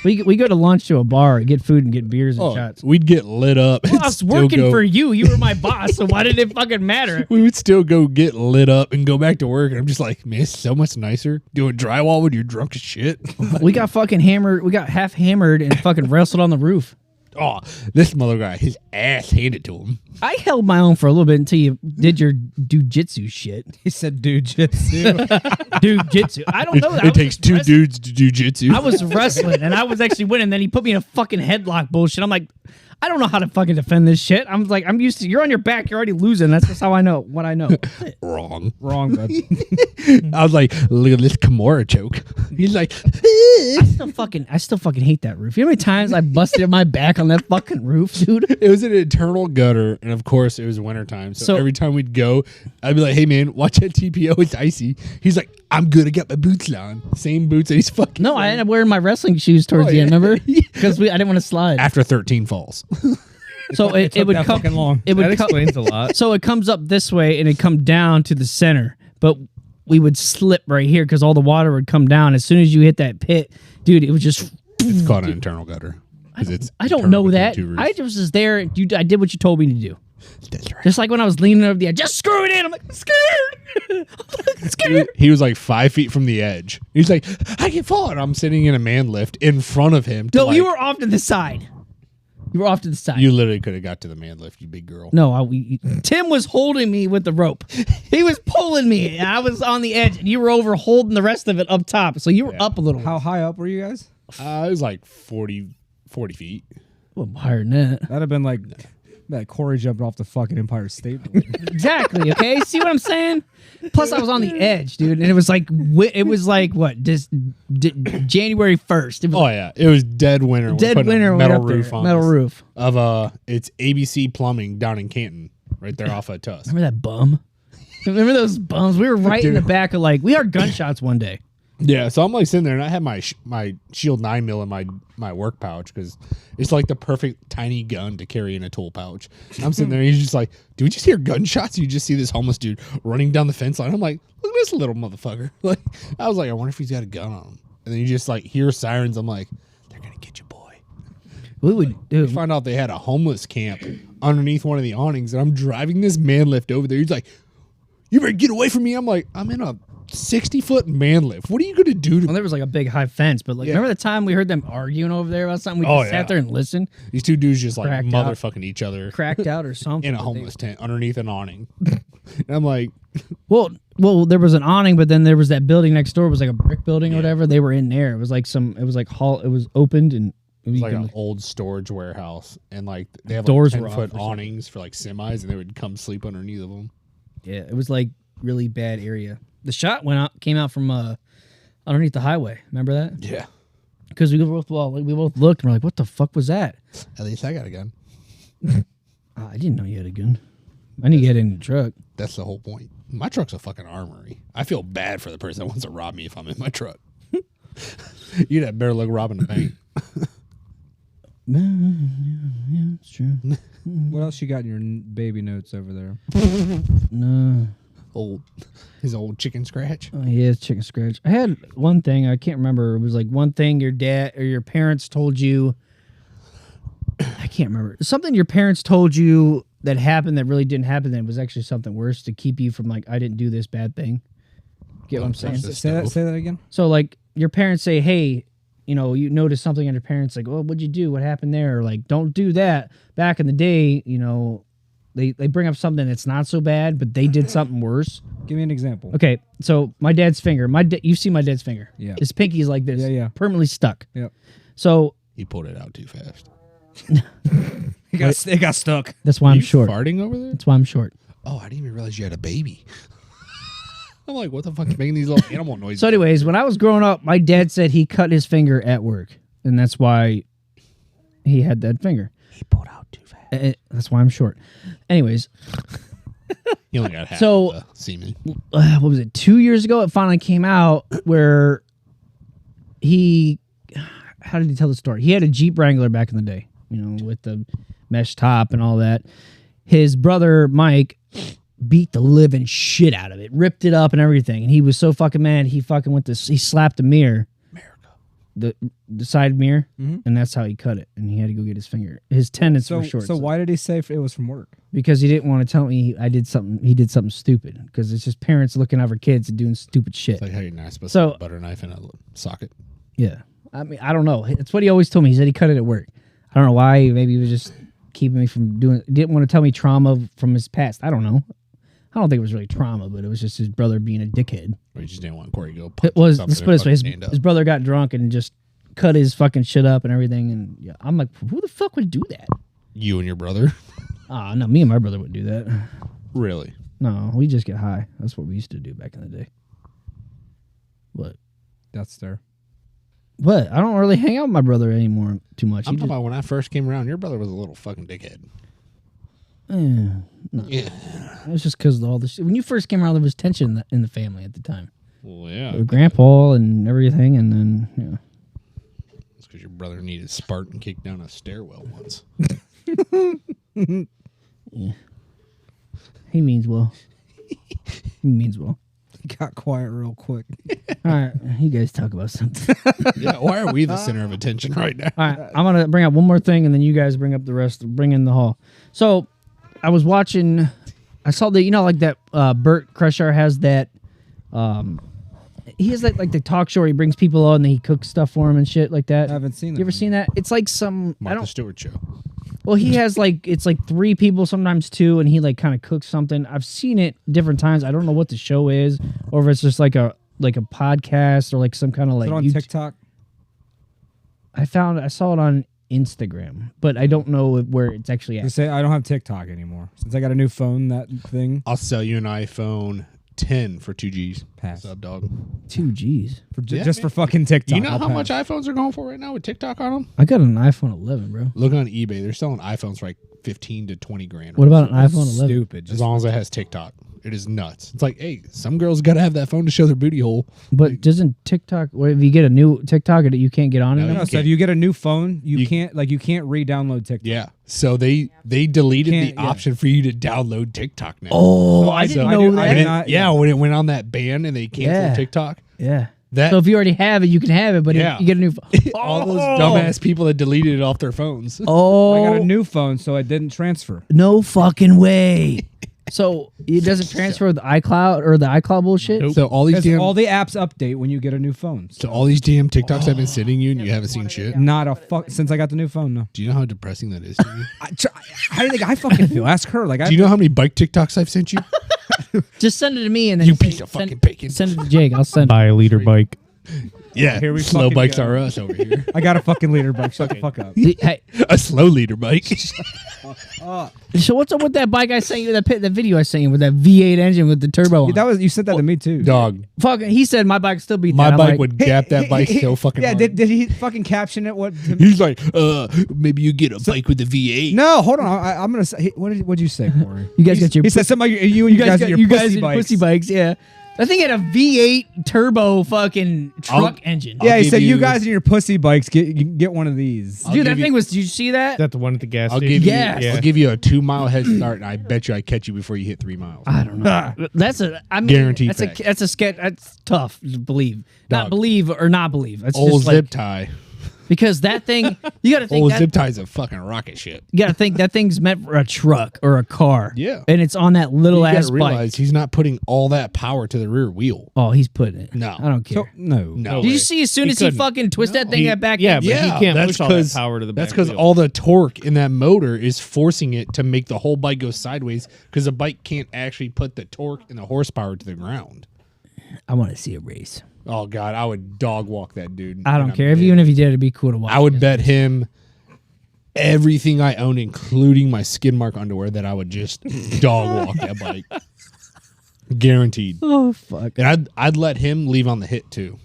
We go to lunch to a bar, get food, and get beers and Oh, shots. we'd get lit up. Well, and I was still working go- for you. You were my boss, so why did it fucking matter? We would still go get lit up and go back to work. And I'm just like, man, it's so much nicer doing drywall when you're drunk as shit. We got fucking hammered. We got half hammered and fucking wrestled on the roof. Oh, this mother guy, his ass handed to him. I held my own for a little bit until you did your jujitsu shit. He said jujitsu. Jujitsu. I don't know. I It was takes just two wrestling. dudes to do jitsu. I was wrestling and I was actually winning. Then he put me in a fucking headlock bullshit. I'm like, I don't know how to fucking defend this shit. I'm used to. You're on your back. You're already losing. That's just how I know what I know. Wrong. Wrong, bud. I was like, look at this Kimura choke. He's like, I still fucking hate that roof. You know how many times I busted my back on that fucking roof, dude? it was an internal gutter, and of course it was wintertime. So So- every time we'd go, I'd be like, hey man, watch that TPO, it's icy. He's like, I'm good, I got my boots on. Same boots that he's fucking No, I ended up wearing my wrestling shoes towards the end. Remember? Because I didn't want to slide. after 13 falls. So it took would that come. fucking long. It would That come. explains a lot. So it comes up this way and it come down to the center, but we would slip right here because all the water would come down as soon as you hit that pit, dude. It was just. It's called an internal gutter. 'Cause it's I don't internal know between that. two roofs. I just was there. I did what you told me to do. That's right. Just like when I was leaning over the edge, just screw it in. I'm like, I'm scared. I'm scared. He was like 5 feet from the edge. He's like, I can fall. And I'm sitting in a man lift in front of him. To No, like, you were off to the side. You were off to the side. You literally could have got to the man lift, you big girl. No, Tim was holding me with the rope. He was pulling me, and I was on the edge, and you were over holding the rest of it up top. So you were up a little. How high up were you guys? It was like 40 feet. Well, higher than that. That'd have been like that Corey jumping off the fucking Empire State Building. Exactly. Okay. See what I'm saying? Plus, I was on the edge, dude, and it was like what? Just January 1st. It was Oh yeah, it was dead winter. We're dead putting a winter. when we metal were up roof there. on Metal this. roof. Of it's ABC Plumbing down in Canton, right there off of Tusk. Remember that bum? Remember those bums? We were right in the back of we heard gunshots one day. Yeah, so I'm like sitting there, and I had my my Shield 9mm in my work pouch because it's like the perfect tiny gun to carry in a tool pouch. And I'm sitting there, and he's just like, "Do we just hear gunshots?" You just see this homeless dude running down the fence line. I'm like, "Look at this little motherfucker!" Like, I was like, "I wonder if he's got a gun on him." And then you just like hear sirens. I'm like, "They're gonna get you, boy." We would, We dude. find out they had a homeless camp underneath one of the awnings, and I'm driving this man lift over there. He's like, "You better get away from me!" I'm like, "I'm in a 60-foot man lift. What are you gonna do to Well, me?" there was like a big high fence, but Yeah. remember the time we heard them arguing over there about something? We Oh, just yeah. sat there and listened, These two dudes just like Cracked out. motherfucking each other cracked out or something. in a homeless tent underneath an awning. And I'm like, Well, there was an awning, but then there was that building next door. It was like a brick building or whatever. They were in there. It was like it was opened and it was you like can- an old storage warehouse, and like they have Doors like were 10-foot off or something. awnings for like semis, and they would come sleep underneath of them. yeah, it was like really bad area. The shot came out from underneath the highway. Remember that? Yeah, Because we both looked and we're like, what the fuck was that? at least I got a gun. I didn't know you had a gun. I knew you had it in the truck. That's the whole point. My truck's a fucking armory. I feel bad for the person that wants to rob me if I'm in my truck. You'd have better luck robbing the bank. Yeah, it's true. What else you got in your baby notes over there? No. His old chicken scratch. Oh, yeah, it's chicken scratch. I had one thing. I can't remember. It was like one thing your dad or your parents told you. I can't remember. Something your parents told you that happened that really didn't happen. That was actually something worse to keep you from I didn't do this bad thing. Get what I'm saying? The Say stove. that again. So like your parents say, hey, you notice something, and your parents like, well, what'd you do? What happened there? Or like, don't do that. Back in the day, they bring up something that's not so bad, but they did something worse. Give me an example. Okay, so my dad's finger. You've seen my dad's finger. Yeah. His pinky's like this. Yeah. Permanently stuck. Yep. So He pulled it out too fast. It got stuck. that's why I'm You short. farting over there? That's why I'm short. Oh, I didn't even realize you had a baby. I'm like, what the fuck is making these little animal noises? So anyways, when I was growing up, my dad said he cut his finger at work, and that's why he had that finger. he pulled out too fast. That's why I'm short. Anyways, He only got half So- of the semen. what was it? 2 years ago, it finally came out where how did he tell the story? He had a Jeep Wrangler back in the day, with the mesh top and all that. His brother, Mike, beat the living shit out of it, ripped it up and everything. And he was so fucking mad, he fucking he slapped the mirror, the side mirror, and that's how he cut it. And he had to go get his finger. His tendons So, were short. so why did he say it was from work? Because he didn't want to tell me he did something stupid. Because it's just parents looking out for kids and doing stupid shit. It's like how you're not supposed So- to put a butter knife in a socket. Yeah. I mean, I don't know. It's what he always told me. He said he cut it at work. I don't know why. Maybe he was just keeping me from didn't want to tell me trauma from his past. I don't know. I don't think it was really trauma, but it was just his brother being a dickhead. Or you just didn't want Corey to go punch It was, something let's put it this way, and fucking stand up. his brother got drunk and just cut his fucking shit up and everything. And yeah, I'm like, who the fuck would do that? You and your brother? Ah, no, me and my brother wouldn't do that. Really? No, we just get high. That's what we used to do back in the day. What? That's there. What? I don't really hang out with my brother anymore too much. I'm talking about when I first came around, your brother was a little fucking dickhead. No. Yeah. It's just because of all the shit. When you first came around, there was tension in the family at the time. Well, yeah. With Grandpa and everything, and then, yeah. It's because your brother needed Spartan kicked down a stairwell once. Yeah. He means well. He means well. Got quiet real quick. All right, you guys talk about something. Yeah, why are we the center of attention right now? All right, I'm gonna bring up one more thing, and then you guys bring up the rest. Bring in the hall. So, I was watching. I saw that like that. Bert Kreischer has that. He has like the talk show where he brings people on and he cooks stuff for them and shit like that. I haven't seen that. You ever seen that? It's like some. Martha Stewart show. Well, he has it's like 3 people, sometimes 2, and he like kind of cooks something. I've seen it different times. I don't know what the show is, or if it's just like a podcast or like some kind of like. Is it on TikTok? I saw it on Instagram, but I don't know where it's actually at. I don't have TikTok anymore since I got a new phone. That thing. I'll sell you an iPhone 10 for 2 Gs. Pass. What's up, dog? 2 Gs. Just for fucking TikTok. You know I'll how pass. much iPhones are going for right now with TikTok on them? I got an iPhone 11, bro. Look on eBay. They're selling iPhones for like 15 to 20 grand. What about an iPhone 11? Stupid. As long as it has TikTok. It is nuts. It's like, hey, some girls got to have that phone to show their booty hole. But doesn't TikTok? What if you get a new TikTok that you can't get on it? No, now? No, so if you get a new phone, you can't re-download TikTok. Yeah. So they deleted the Can't- yeah. option for you to download TikTok now. Oh, I didn't know that. When it- not- yeah, when it went on that ban and they canceled Yeah. TikTok, Yeah. that So if you already have it, you can have it. But Yeah. if you get a new phone, all those dumbass people that deleted it off their phones. Oh, I got a new phone, so it didn't transfer. no fucking way. So it doesn't transfer the iCloud or the iCloud bullshit. So all these Because damn all the apps update when you get a new phone. so all these damn TikToks have been sending you and you haven't seen shit. Not a fuck since I got the new phone. No. Do you know how depressing that is to you? How do you think I fucking feel? Ask her. Like, Do you know how many bike TikToks I've sent you? Just send it to me and then You piece of fucking bacon. Send it to Jake. I'll send it. Buy a liter bike. Yeah, Here we slow fucking bikes go. are us over here. I got a fucking leader bike. Shut the fuck up. Hey, A slow leader bike. so what's up with that bike I sent you? That video I sent you with that V8 engine with the turbo on? That was you sent that to me too. Dog, Fucking. He said my bike still beat my that. I'm bike like, would gap that bike so fucking Yeah, hard. did he fucking caption it? What? He's like, maybe you get a bike with a V8. No, hold on. I'm gonna say. What'd you say, Corey? You guys got your. He said something. You and you guys got your pussy bikes. pussy bikes. Yeah, that thing had a V8 turbo fucking truck engine. Yeah, he give said you you- guys and your pussy bikes get one of these. I'll Dude, that give you- thing was. Did you see that? Is that the one at the gas I'll station? give you, Yes. Yeah. I'll give you a 2-mile head start, and I bet you I catch you before you hit 3 miles. I don't know. That's a. I mean, Guaranteed That's fact. a sketch. That's tough to believe. Not Dog. believe or not believe. That's Old just zip like tie. because that thing. You got to think Old that. zip tie's a fucking rocket ship. You got to think that thing's meant for a truck or a car. Yeah. and it's on that little You ass gotta realize bike. he's not putting all that power to the rear wheel. Oh, he's putting it. No. I don't care. So no. No. Did you way. see as soon He as he couldn't. fucking twist that thing at back? Yeah, but Yeah, he can't that's push all that 'cause- power to the back. That's because wheel. all the torque in that motor is forcing it to make the whole bike go sideways because the bike can't actually put the torque and the horsepower to the ground. I want to see a race. Oh, God, I would dog walk that dude. I don't And care. I'm Even dead. if you did, it'd be cool to watch. I would bet him everything I own, including my skid mark underwear, that I would just dog walk that bike. Guaranteed. Oh fuck! And I'd let him leave on the hit, too.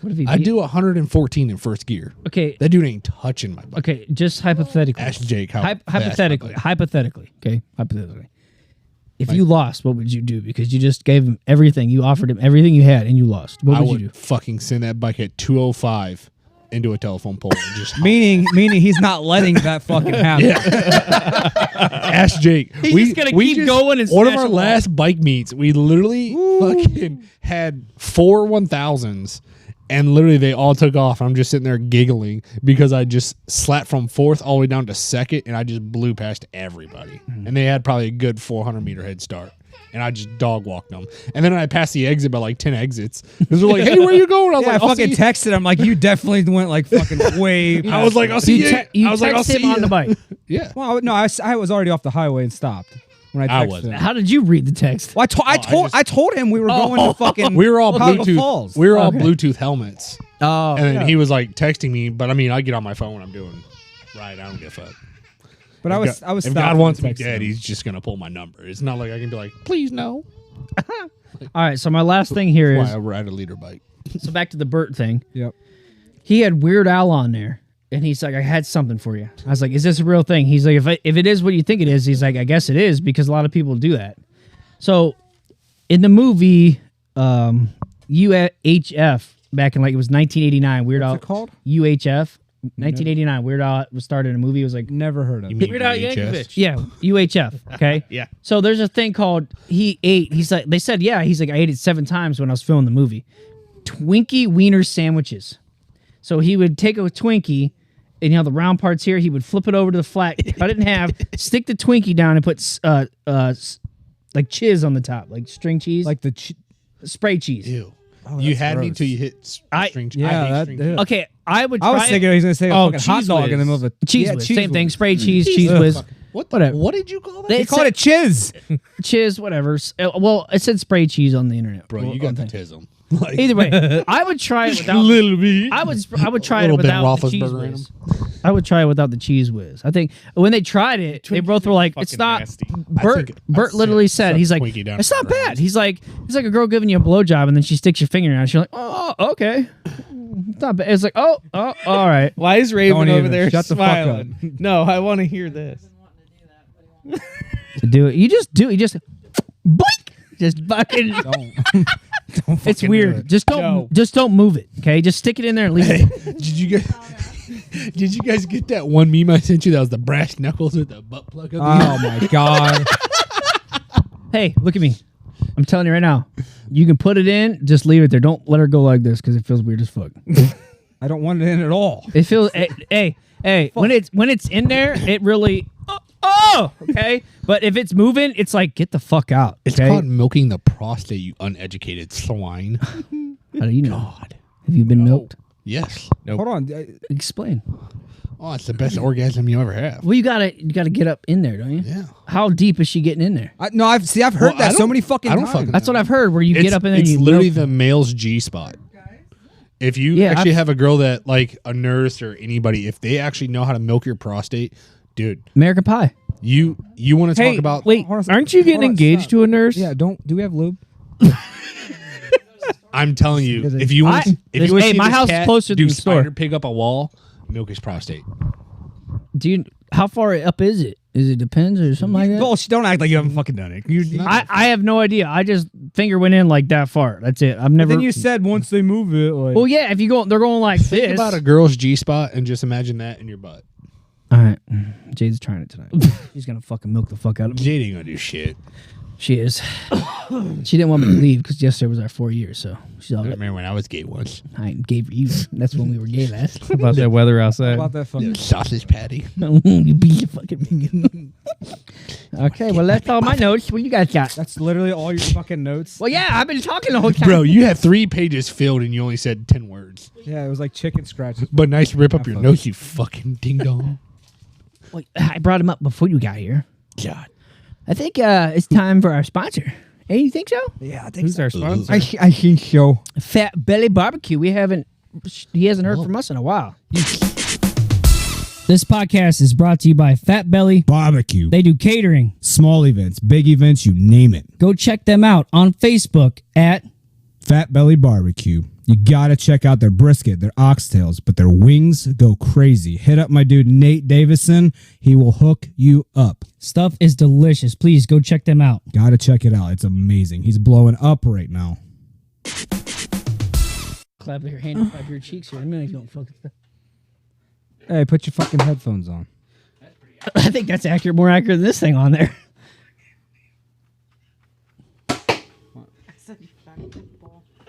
What if he? I'd do 114 in first gear. Okay. That dude ain't touching my bike. Okay. Just hypothetically. Ask Jake how fast my hypothetically. bike- Hypothetically. Okay. Hypothetically. If you lost, what would you do? Because you just gave him everything. You offered him everything you had, and you lost. What I would would you do? fucking send that bike at 205 into a telephone pole and just Meaning he's not letting that fucking happen. ask Jake. He's just gonna keep going and one of smash our them all. last bike meets, we literally fucking had 4 1000s, and literally they all took off. I'm just sitting there giggling because I just slapped from 4th all the way down to 2nd, and I just blew past everybody. And they had probably a good 400-meter head start. And I just dog walked them. And then I passed the exit by like 10 exits. Because they're like, hey, where you going? I was Yeah, like, I I'll fucking see you. texted him like you definitely went like fucking way. I was like, I'll see you. You I was like, I'll text see him on you. the bike. Yeah. Well, no, I was already off the highway and stopped when I I texted wasn't. him. How did you read the text? Well, I told him we were going to fucking. We were all Chicago Bluetooth. Falls. We were all Okay. Bluetooth helmets. Oh, And then he was like texting me, but I mean, I get on my phone when I'm doing right. I don't give a fuck. But I was If stopped God wants me texting dead, him. he's just gonna pull my number. It's not like I can be like, please no. All right, so my last thing here Why is I ride a leader bike. so back to the Bert thing. Yep. He had Weird Al on there, and he's like, "I had something for you." I was like, "Is this a real thing?" He's like, "If it is what you think it is," he's like, "I guess it is because a lot of people do that." So, in the movie UHF, back in like it was 1989, Weird Al. What's it called? UHF, 1989. Weird Al was started in a movie. It was like Never heard of You it. mean Weird Al VHS? Yankovic. yeah, UHF. Okay. Yeah. So there's a thing called he ate. He's like they said yeah. He's like I ate it 7 times when I was filming the movie. Twinkie wiener sandwiches. So he would take a Twinkie, and the round parts here. He would flip it over to the flat, cut it in half, stick the Twinkie down, and put like chiz on the top, like string cheese, Like the spray cheese. Ew. Oh, You that's had me gross. till you hit string cheese. Yeah, I hate that- string yeah. cheese. Okay, I would. I was try thinking it. he was gonna say a Oh, fucking hot Cheez dog in the Whiz. middle of a Cheese yeah, whiz, Cheez same thing. Whiz. Spray cheese, cheese whiz. What? Whatever. What did you call that? They They called it chiz. chiz, whatever. Well, it said spray cheese on the internet. Bro, Well, you got on the thing. tism. Like, Either way, I would try it without. Little bit. I would try it Little Ben without the cheese Roethlisberger in whiz. I would try it without the cheese whiz. I think when they tried it, they both were like, "It's Fucking not." nasty. Bert I'd literally set said, "He's like, Twinkie down it's for not the bad." rounds. He's like a girl giving you a blowjob, and then she sticks your finger in it. She's like, "Oh, okay, it's not bad." It's like, "Oh, all right." Why is Raven Don't over even. there Shut the fuck smiling? No, I want to hear this. Do it. You just do it. You just, boink. Just fucking. Don't It's fucking do weird. it. Just don't move it. Okay, just stick it in there and leave it. Did you guys get that one meme I sent you? That was the brass knuckles with the butt plug. Oh my god. Hey, look at me. I'm telling you right now. You can put it in. Just leave it there. Don't let her go like this because it feels weird as fuck. I don't want it in at all. It feels. Hey. When it's in there, it really. Okay. But if it's moving, it's like get the fuck out. It's okay? called milking the prostate, you uneducated swine. How do you know? Have you been milked? Yes. Hold on. Explain. Oh, it's the best orgasm you ever have. Well, you gotta get up in there, don't you? Yeah. How deep is she getting in there? I've heard Well, I that so don't- many fucking I don't times. fucking- That's what I've heard. Where you get up in there, and It's you literally milk- the male's G spot. If you Yeah, actually I've- have a girl that, like a nurse or anybody, if they actually know how to milk your prostate, dude, American Pie. you want to talk about? Wait, Hold on, aren't you getting hold on, engaged stop. to a nurse? Yeah, do we have lube? I'm telling you, if you want, if you want to Hey, see my this house is cat closer to do the store. spider pig up a wall, milk his prostate. Do you? How far up is it? Is it depends or something like that? Bullshit, don't act like you haven't fucking done it. I have no idea. I just finger went in like that far. That's it. I've never. Then you said once they move it, like well, yeah. If you go, they're going like Think this. about a girl's G spot and just imagine that in your butt. All right, Jade's trying it tonight. She's gonna fucking milk the fuck out of me. Jade ain't gonna do shit. She is. She didn't want me to leave because yesterday was our 4 years. So she's all. I remember when I was gay once. I gave you. That's when we were gay last. About that weather outside. about that fucking. Sausage patty. You beat your fucking. Okay, well that's all my notes. What you guys got? That's literally all your fucking notes. Well, yeah, I've been talking the whole time. Bro, you had 3 pages filled and you only said 10 words. Yeah, it was like chicken scratches. But nice rip up your notes, you fucking ding dong. Wait, I brought him up before you got here. God. I think it's time for our sponsor. Hey, you think so? Yeah, I think Who's our sponsor? I think so. Fat Belly Barbecue. He hasn't heard from us in a while. This podcast is brought to you by Fat Belly. Barbecue, They do catering. small events, big events, you name it. Go check them out on Facebook at Fat Belly Barbecue. You gotta check out their brisket, their oxtails, but their wings go crazy. Hit up my dude Nate Davison. He will hook you up. Stuff is delicious. Please go check them out. Gotta check it out. It's amazing. He's blowing up right now. Clap your hand, clap your cheeks here in a minute. You don't fucking stuff. Hey, put your fucking headphones on. I think that's accurate, more accurate than this thing on there.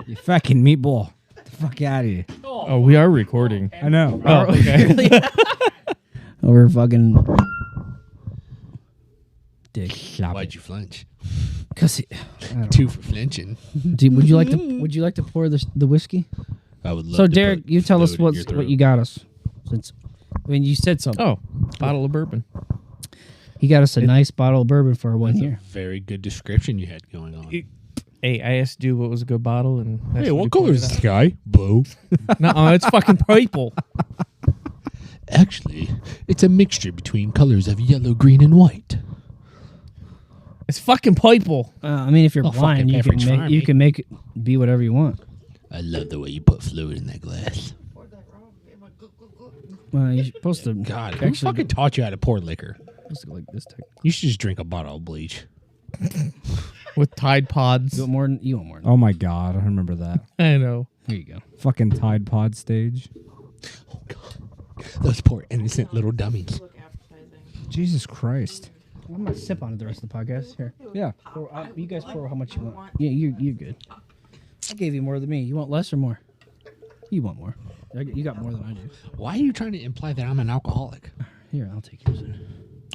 You fucking meatball. Get the fuck out of here. Oh, we are recording. I know. Oh, okay. Over fucking dick. Why'd you flinch? Cause 2 for flinching. would you like to pour the whiskey? I would love So to Derek, put you tell us fluid in your what throat. you got us. Since you said something. Oh, bottle of bourbon. He got us a nice bottle of bourbon for our 1 year. Very good description you had going on. Hey, I asked you what was a good bottle, and that's Hey, what what he color pointed is the sky? Blue. out. Nuh-uh, it's fucking purple. Actually, it's a mixture between colors of yellow, green, and white. It's fucking purple. I mean, if you're Oh, blind, fucking Pepperidge you Farm, can make it be whatever you want. I love the way you put fluid in that glass. Well, you're supposed to. God, who actually fucking taught you how to pour liquor? supposed to go like this. You should just drink a bottle of bleach. With Tide Pods. You want more? You want more? Oh my god, I remember that. I know. Here you go. Fucking Tide Pod stage. Oh, God. Those poor innocent little dummies. Look appetizing. Jesus Christ. I'm gonna sip on it the rest of the podcast. Here, Yeah. you guys pour how much you want. Yeah, you're good. I gave you more than me. You want less or more? You want more. You got more than I do. Why are you trying to imply that I'm an alcoholic? Here, I'll take yours.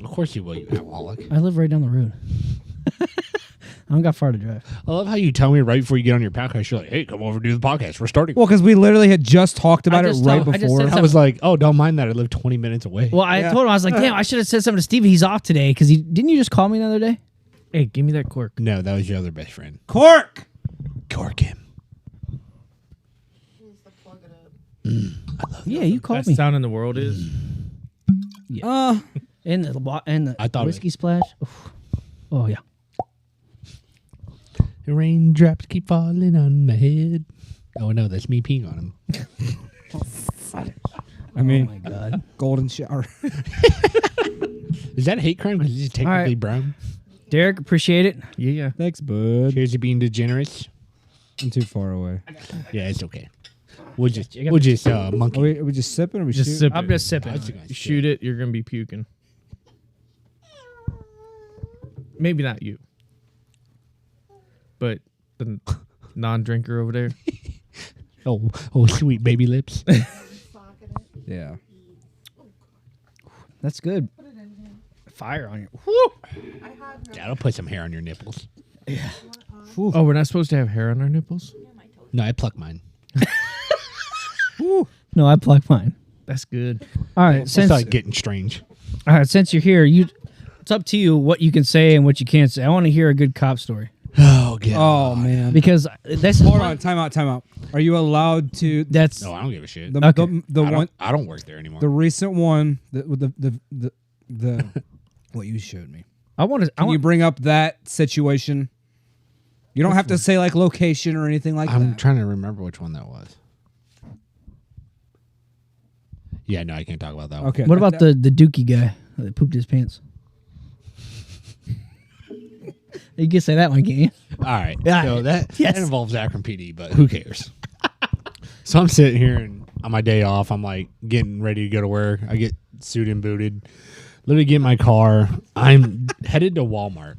Of course you will, you alcoholic. I live right down the road. I don't got far to drive. I love how you tell me right before you get on your podcast, you're like, hey, come over and do the podcast. We're starting. Well, because we literally had just talked about it right I just before. said I was like, oh, don't mind that. I live 20 minutes away. Well, I told him, I was like, damn, I should have said something to Stevie. He's off today because didn't you just call me the other day? Hey, give me that cork. No, that was your other best friend. Cork! Cork him. Needs to plug it up. I love Yeah, you called Best me. sound in the world is. And the I thought it whiskey splash. Oof. Oh yeah. The raindrops keep falling on my head. Oh, no, that's me peeing on him. I mean, Oh my god. golden shower. Is that a hate crime because he's technically right. brown? Derek, appreciate it. Yeah. Thanks, bud. Cheers to being degenerate. I'm too far away. Yeah, it's okay. We'll just You got monkey. Are we just sipping or we Just shoot? sip I'm it. just sipping. You shoot it, you're gonna be puking. Maybe not you, but the non-drinker over there. Oh, sweet baby lips. Yeah. That's good. Fire on you. That'll put some hair on your nipples. Oh, we're not supposed to have hair on our nipples? No, I pluck mine. No, I pluck mine. That's good. All right, It's since like getting strange. since you're here, it's up to you what you can say and what you can't say. I want to hear a good cop story Oh, God. Oh, man. because that's Hold on. Time out. Are you allowed to... That's No, I don't give a shit. The, Okay. the one... I don't work there anymore. The recent one... The what you showed me. I want to. Can you bring up that situation? You don't have to say like location or anything like I'm that. trying to remember which one that was. Yeah, no, I can't talk about that one. Okay. What about the Dookie guy that pooped his pants? You can say that one, can't you? All right. Yeah. So that Yes. involves Akron PD, but who cares? So I'm sitting here and on my day off, I'm like getting ready to go to work. I get suited and booted, literally get in my car. I'm headed to Walmart.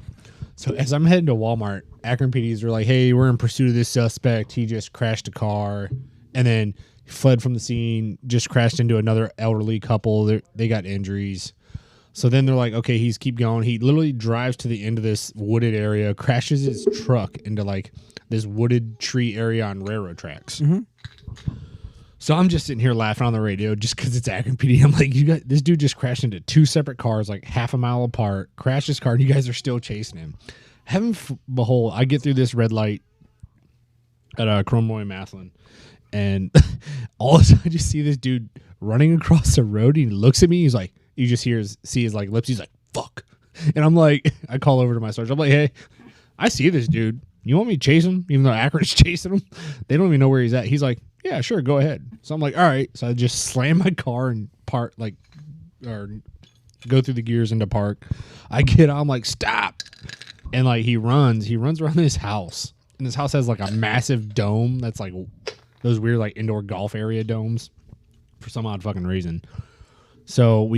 So as I'm heading to Walmart, Akron PDs are like, hey, we're in pursuit of this suspect. He just crashed a car and then fled from the scene, just crashed into another elderly couple. They got injuries. So then they're like, okay, he's keep going. He literally drives to the end of this wooded area, crashes his truck into like this wooded tree area on railroad tracks. Mm-hmm. So I'm just sitting here laughing on the radio just because it's Akron PD. I'm like, you got this dude just crashed into two separate cars, like half a mile apart, crashed his car, and you guys are still chasing him. Heaven behold, I get through this red light at Cromwell and Maslin, and all of a sudden I just see this dude running across the road. And he looks at me. He's like, you just see his like lips. He's like, fuck. And I'm like, I call over to my sergeant. I'm like, hey, I see this dude. You want me to chase him? Even though Akron's chasing him, they don't even know where he's at. He's like, yeah, sure, go ahead. So I'm like, all right. So I just slam my car and go through the gears into park. I get out, I'm like, stop. And like he runs around this house. And this house has like a massive dome that's like those weird like indoor golf area domes for some odd fucking reason. So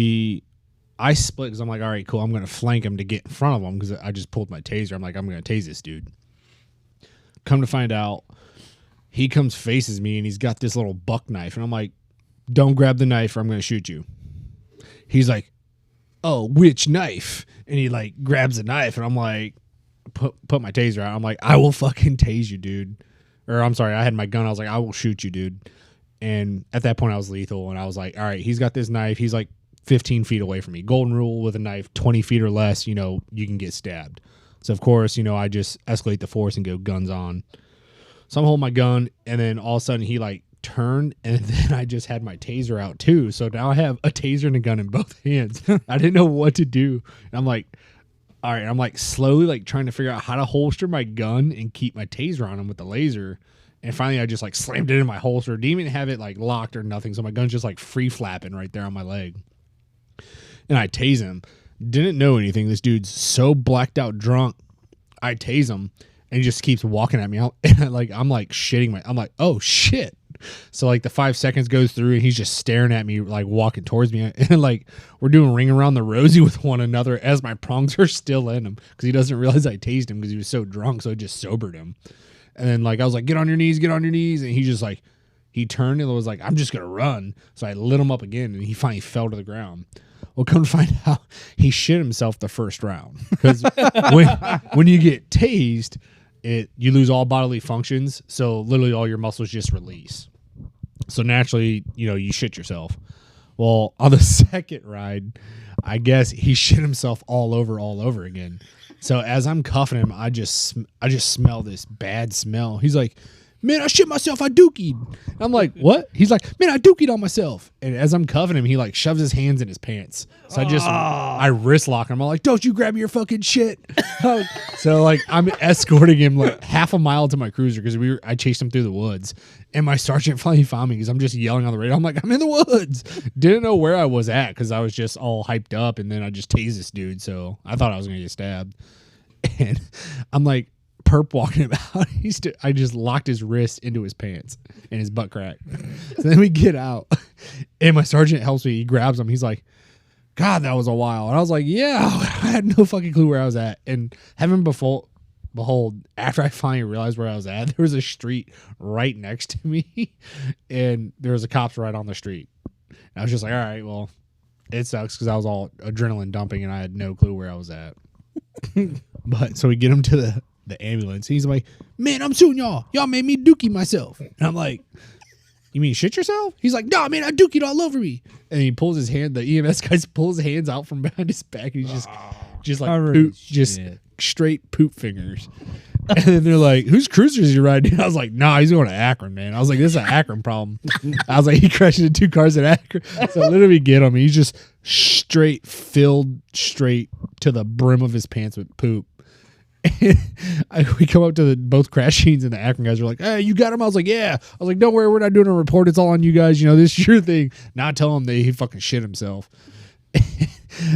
I split because I'm like, all right, cool. I'm going to flank him to get in front of him because I just pulled my taser. I'm like, I'm going to tase this dude. Come to find out, he comes faces me and he's got this little buck knife. And I'm like, don't grab the knife or I'm going to shoot you. He's like, oh, which knife? And he like grabs the knife and I'm like, put my taser out. I'm like, I will fucking tase you, dude. Or I'm sorry, I had my gun. I was like, I will shoot you, dude. And at that point I was lethal and I was like, all right, he's got this knife. He's like 15 feet away from me. Golden rule with a knife, 20 feet or less, you can get stabbed. So of course, I just escalate the force and go guns on. So I'm holding my gun and then all of a sudden he like turned, and then I just had my taser out too. So now I have a taser and a gun in both hands. I didn't know what to do. And I'm like, all right, I'm like slowly like trying to figure out how to holster my gun and keep my taser on him with the laser. And finally I just like slammed it in my holster. Didn't even have it like locked or nothing. So my gun's just like free flapping right there on my leg. And I tase him. Didn't know anything. This dude's so blacked out drunk. I tase him and he just keeps walking at me. And I'm like shitting I'm like, oh shit. So like the 5 seconds goes through and he's just staring at me, like walking towards me. And like we're doing ring around the rosy with one another as my prongs are still in him because he doesn't realize I tased him because he was so drunk. So it just sobered him. And then like I was like, get on your knees. And he just like, he turned and was like, I'm just going to run. So I lit him up again and he finally fell to the ground. Well, come to find out, he shit himself the first round. Because when you get tased, you lose all bodily functions. So literally all your muscles just release. So naturally, you shit yourself. Well, on the second ride, I guess he shit himself all over again. So as I'm cuffing him, I just smell this bad smell. He's like, man, I shit myself. I dookied. I'm like, what? He's like, man, I dookied on myself. And as I'm cuffing him, he like shoves his hands in his pants. So I wrist lock him. I'm like, don't you grab your fucking shit. So like I'm escorting him like half a mile to my cruiser because I chased him through the woods. And my sergeant finally found me because I'm just yelling on the radio. I'm like, I'm in the woods. Didn't know where I was at because I was just all hyped up. And then I just tased this dude. So I thought I was going to get stabbed. And I'm like, perp walking him out. I just locked his wrist into his pants and his butt crack. So then we get out and my sergeant helps me. He grabs him. He's like, God, that was a while. And I was like, yeah, I had no fucking clue where I was at. And heaven behold, after I finally realized where I was at, there was a street right next to me and there was a cops right on the street. And I was just like, all right, well, it sucks because I was all adrenaline dumping and I had no clue where I was at. But so we get him to the ambulance. He's like, man, I'm suing y'all. Y'all made me dookie myself. And I'm like, you mean shit yourself? He's like, nah, man, I dookied all over me. And he pulls his hand. The EMS guy pulls his hands out from behind his back. And he's just like poop, just straight poop fingers. And then they're like, whose cruiser is he riding? I was like, nah, he's going to Akron, man. I was like, this is an Akron problem. I was like, he crashed into 2 cars at Akron. So literally get him. He's just filled straight to the brim of his pants with poop. We come up to both crash scenes and the Akron guys are like, hey, you got him? I was like, yeah. I was like, don't worry, we're not doing a report. It's all on you guys. This is your thing. Not tell him that he fucking shit himself.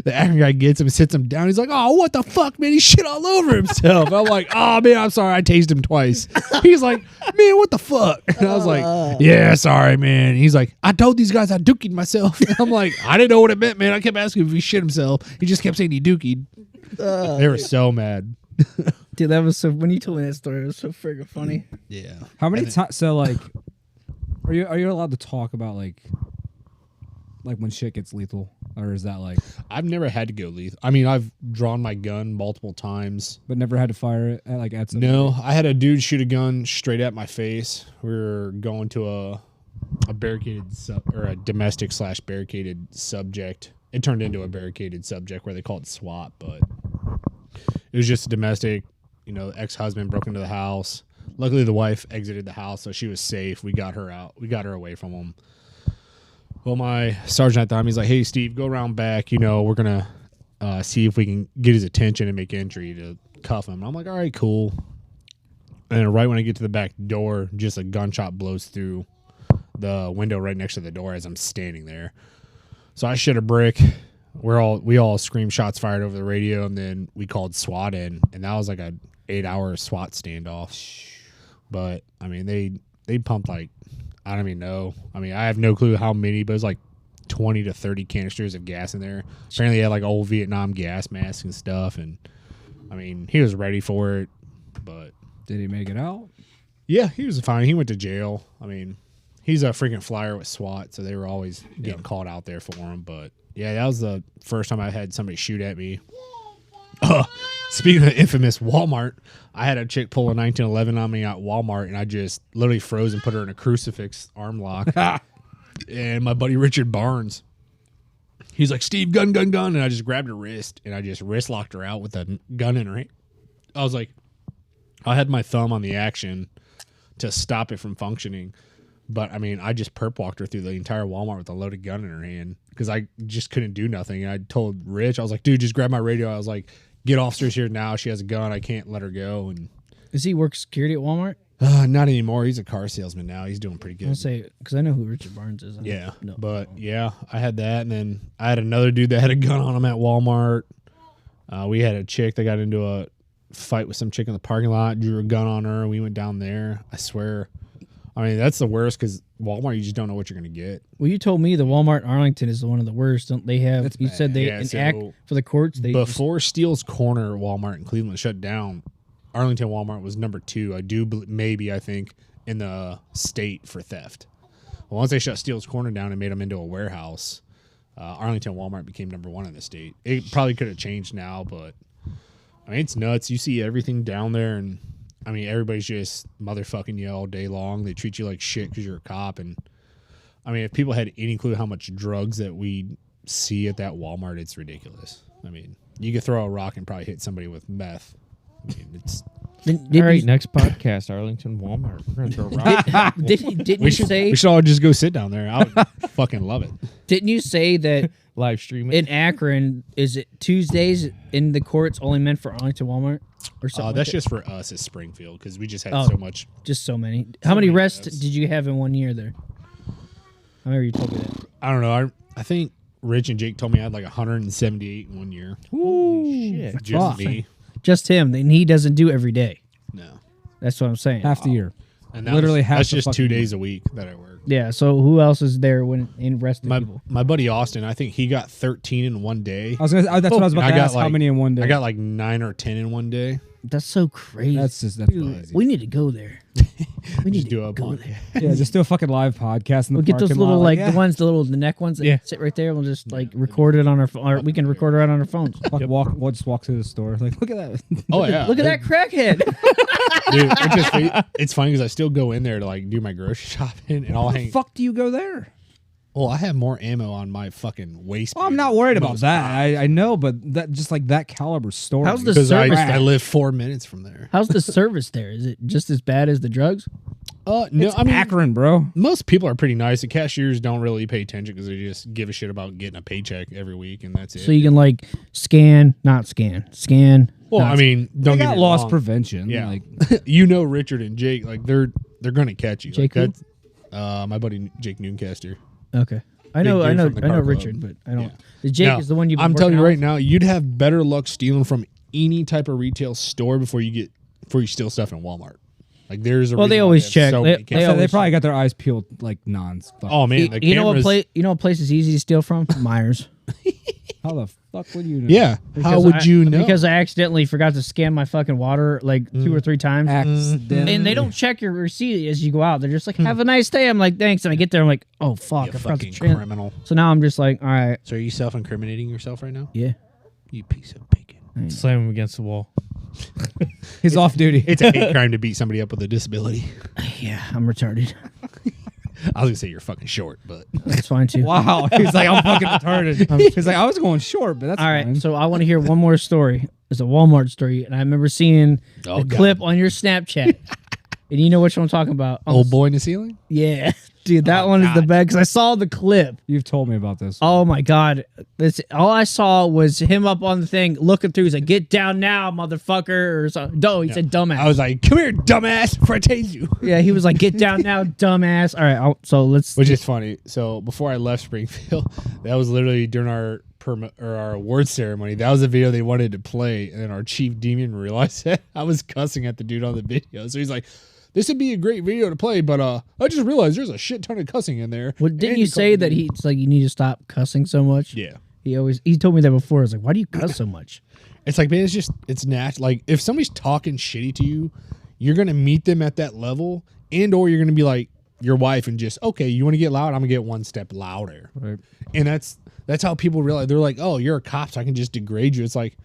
The Akron guy gets him, sits him down. He's like, oh, what the fuck, man? He shit all over himself. I'm like, oh, man, I'm sorry. I tased him twice. He's like, man, what the fuck? And I was like, yeah, sorry, man. He's like, I told these guys I dookied myself. And I'm like, I didn't know what it meant, man. I kept asking if he shit himself. He just kept saying he dookied. They were so mad. Dude, that was so. When you told me that story, it was so friggin' funny. Yeah. How many times? So like, are you allowed to talk about like when shit gets lethal, or is that like? I've never had to go lethal. I mean, I've drawn my gun multiple times, but never had to fire it at somebody. No, I had a dude shoot a gun straight at my face. We were going to a barricaded or a domestic / barricaded subject. It turned into a barricaded subject where they call it SWAT, but it was just a domestic. Ex-husband broke into the house. Luckily, the wife exited the house, so she was safe. We got her out. We got her away from him. Well, my sergeant at the time, he's like, hey, Steve, go around back. We're going to see if we can get his attention and make entry to cuff him. And I'm like, all right, cool. And right when I get to the back door, just a gunshot blows through the window right next to the door as I'm standing there. So I shit a brick. We all screamed shots fired over the radio, and then we called SWAT in, and that was like an 8-hour SWAT standoff. But I mean, they pumped like, I don't even know. I mean, I have no clue how many, but it was like 20 to 30 canisters of gas in there. Apparently, he had like old Vietnam gas masks and stuff, and I mean, he was ready for it. But did he make it out? Yeah, he was fine. He went to jail. I mean, he's a freaking flyer with SWAT, so they were always getting called out there for him. But yeah, that was the first time I had somebody shoot at me. Speaking of infamous Walmart, I had a chick pull a 1911 on me at Walmart, and I just literally froze and put her in a crucifix arm lock. And my buddy Richard Barnes, he's like, Steve, gun. And I just grabbed her wrist, and I just wrist locked her out with a gun in her hand. I was like, I had my thumb on the action to stop it from functioning. But I mean, I just perp walked her through the entire Walmart with a loaded gun in her hand because I just couldn't do nothing. And I told Rich, I was like, dude, just grab my radio. I was like, get officers here now. She has a gun. I can't let her go. And Does he work security at Walmart? not anymore. He's a car salesman now. He's doing pretty good. I'll say because I know who Richard Barnes is. Yeah, No. but yeah, I had that, and then I had another dude that had a gun on him at Walmart. We had a chick that got into a fight with some chick in the parking lot, drew a gun on her, and we went down there. I swear, I mean that's the worst because Walmart, you just don't know what you're gonna get. Well, you told me the Walmart in Arlington is one of the worst. Don't they have? It's You bad. said they Yeah, so act for the courts. They just- Before Steele's Corner Walmart in Cleveland shut down, Arlington Walmart was number 2. I think in the state for theft. Well, once they shut Steele's Corner down and made them into a warehouse, Arlington Walmart became number 1 in the state. It probably could have changed now, but I mean it's nuts. You see everything down there, and I mean everybody's just motherfucking you all day long. They treat you like shit because you're a cop, and I mean if people had any clue how much drugs that we see at that Walmart, it's ridiculous. I mean you could throw a rock and probably hit somebody with meth. I mean it's. All right, next podcast, Arlington Walmart. We're gonna throw rock. Didn't We you should say? all just go sit down there. I would fucking love it. Didn't you say that Live stream it. in Akron is it Tuesdays in the courts only meant for Arlington Walmart or something? That's like that? just for us at Springfield because we just had Oh. so much. Just so many. How many many rests deaths. did you have in 1 year there? I remember you told me that. I don't know. I think Rich and Jake told me I had like 178 in 1 year. Holy shit. Just me. Just him, and he doesn't do every day. No. That's what I'm saying. Half the year. And that Literally was, half that's the just 2 fucking days a week that I work. Yeah. So who else is there when in rest of the My people? my buddy Austin, I think he got 13 in 1 day. That's what I was about I to got ask. How like- many in one day? I got like 9 or 10 in 1 day. That's so crazy. That's just Dude, crazy. we need to go there. We need Just do to a go podcast. there. Yeah, just do a fucking live podcast in the We'll get those parking little lot, like yeah. the ones, the neck ones that Yeah. sit right there. We'll just like record it on our phone. Or we can record it right on our phones. We'll just walk through the store. Like, look at that. Oh yeah. Look at that crackhead. Dude, it's funny because I still go in there to like do my grocery shopping and I'll hang. Fuck do you go there? Well, I have more ammo on my fucking waist. Well, I'm not worried about that. I know, but that just like that caliber store. How's the because service? I live 4 minutes from there. How's the service there? Is it just as bad as the drugs? No, I mean Akron, bro? most people are pretty nice. The cashiers don't really pay attention because they just give a shit about getting a paycheck every week, and that's it. So you can like scan. well, I mean, They don't get got me loss wrong. prevention. Yeah, Like, you know Richard and Jake, like they're gonna catch you. Jake like, who? that's my buddy Jake Nooncaster. Okay. I Big know dude from the car club. Richard, but I don't. Yeah. The Jake Now, is the one you've been I'm telling you working right now, you'd have better luck stealing from any type of retail store before you steal stuff in Walmart. Like there's a Well, they reason why always have check. so They- many they cameras. so they always- probably got their eyes peeled like nons. Oh man, on. the You know what cameras- place is easy to steal from? Myers. How the fuck would you know? Yeah, how Because would you know? Because I accidentally forgot to scan my fucking water like 2 or 3 times. Accident. And they don't check your receipt as you go out. They're just like, "Have a nice day." I'm like, "Thanks." And I get there, I'm like, "Oh fuck, you I forgot to fucking tran-" criminal. So now I'm just like, "All right, So are you self-incriminating yourself right now? yeah." You piece of bacon. Slam him against the wall. He's off duty. It's a hate crime to beat somebody up with a disability. Yeah, I'm retarded. I was gonna say you're fucking short, but That's fine too. Wow. He's like, I'm fucking retarded. He's like, I was going short, but that's All right, fine. so I want to hear one more story. It's a Walmart story, and I remember seeing Oh, a God. clip on your Snapchat. And you know which one I'm talking about? old boy in the ceiling. Yeah, dude, that one is the best because I saw the clip. You've told me about this. Oh my god, this all I saw was him up on the thing looking through. He's like, "Get down now, motherfucker!" Or something. No, he said, "Dumbass." I was like, "Come here, dumbass!" Before I tase you. yeah, he was like, "Get down now, dumbass." All right, so let's. Which is funny. So before I left Springfield, that was literally during our our award ceremony. That was the video they wanted to play, and then our chief demon realized that I was cussing at the dude on the video. So he's like, "This would be a great video to play, but I just realized there's a shit ton of cussing in there." Well, didn't And you called say me that demon. he's like, you need to stop cussing so much? Yeah. He told me that before. I was like, "Why do you cuss so much?" It's like, man, it's natural. Like, if somebody's talking shitty to you, you're gonna meet them at that level, and or you're gonna be like your wife and just, okay, you want to get loud? I'm gonna get one step louder. Right. And that's how people realize. They're like, oh, you're a cop, so I can just degrade you. It's like,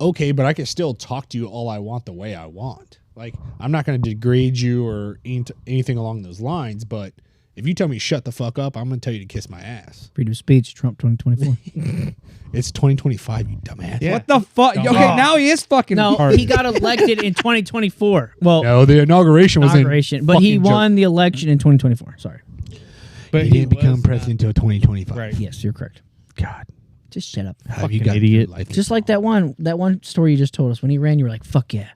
okay, but I can still talk to you all I want the way I want. Like, I'm not gonna degrade you or anything along those lines. But If you tell me shut the fuck up, I'm gonna tell you to kiss my ass. Freedom of speech, Trump 2024. It's 2025, you dumbass. Yeah. What the fuck? Okay, now he is fucking No, retarded. he got elected in 2024. Well, No, the inauguration was inauguration, but he won the election in 2024. Sorry. But He didn't become was president until 2025. Right. Yes, you're correct. God, Just shut up. how have you Fucking got idiot. life Just like that one story you just told us. When he ran, you were like, "Fuck yeah."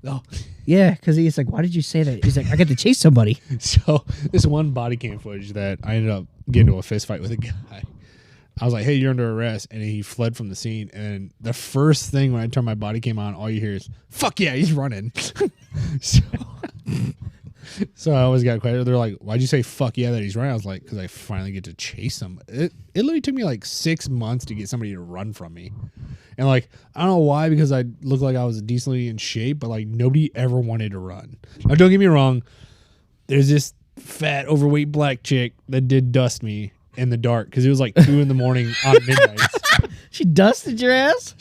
Oh. Yeah, because he's like, "Why did you say that?" He's like, "I got to chase somebody." So this one body cam footage that I ended up getting into a fist fight with a guy. I was like, "Hey, you're under arrest," and he fled from the scene. And the first thing when I turn my body cam on, all you hear is "Fuck yeah, he's running." So I always got questions. They're like, "Why'd you say fuck yeah that he's running?" I was like, "Because I finally get to chase him." It literally took me like 6 months to get somebody to run from me, and like I don't know why, because I looked like I was decently in shape, but like nobody ever wanted to run. Now don't get me wrong, there's this fat overweight black chick that did dust me in the dark because it was like 2 a.m. on midnight. She dusted your ass.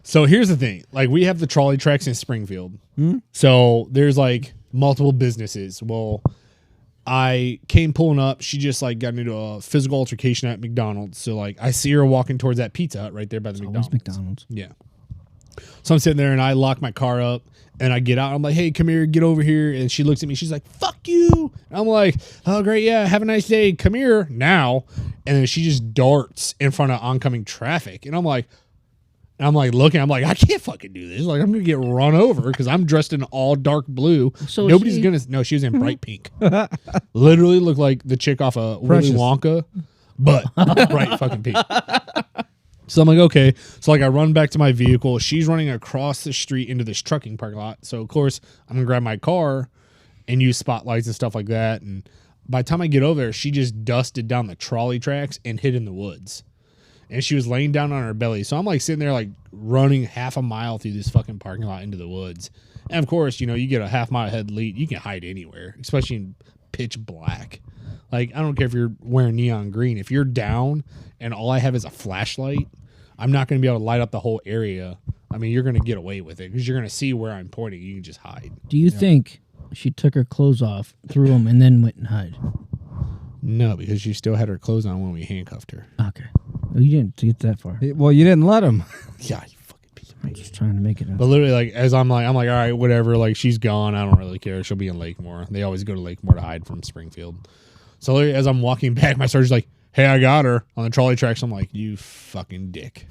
So here's the thing: like we have the trolley tracks in Springfield, so there's like multiple businesses. Well, I came pulling up. She just like got into a physical altercation at McDonald's. So like I see her walking towards that Pizza Hut right there by the Always McDonald's. McDonald's. Yeah. So I'm sitting there and I lock my car up and I get out. I'm like, "Hey, come here, get over here." And she looks at me. She's like, "Fuck you." And I'm like, "Oh, great. Yeah. Have a nice day. Come here now." And then she just darts in front of oncoming traffic. And I'm like looking, I'm like, I can't fucking do this. Like, I'm going to get run over because I'm dressed in all dark blue. So Nobody's she- going to, no, she was in bright pink. Literally looked like the chick off of Willy Precious. Wonka, but bright fucking pink. So I'm like, okay. So like I run back to my vehicle. She's running across the street into this trucking parking lot. So of course I'm going to grab my car and use spotlights and stuff like that. And by the time I get over there, she just dusted down the trolley tracks and hid in the woods. And she was laying down on her belly. So I'm like sitting there like running half a mile through this fucking parking lot into the woods. And of course, you know, you get a half mile head lead, you can hide anywhere, especially in pitch black. Like, I don't care if you're wearing neon green. If you're down and all I have is a flashlight, I'm not going to be able to light up the whole area. I mean, you're going to get away with it because you're going to see where I'm pointing. You can just hide. Do you think she took her clothes off, threw them, and then went and hid? No, because she still had her clothes on when we handcuffed her. Okay. Oh, you didn't get that far. Well, you didn't let him. Yeah, you fucking piece of I'm just trying to make it up. But literally, like, as I'm like, all right, whatever. Like, she's gone. I don't really care. She'll be in Lakemore. They always go to Lakemore to hide from Springfield. So literally, as I'm walking back, my sergeant's like, "Hey, I got her on the trolley tracks." I'm like, "You fucking dick!"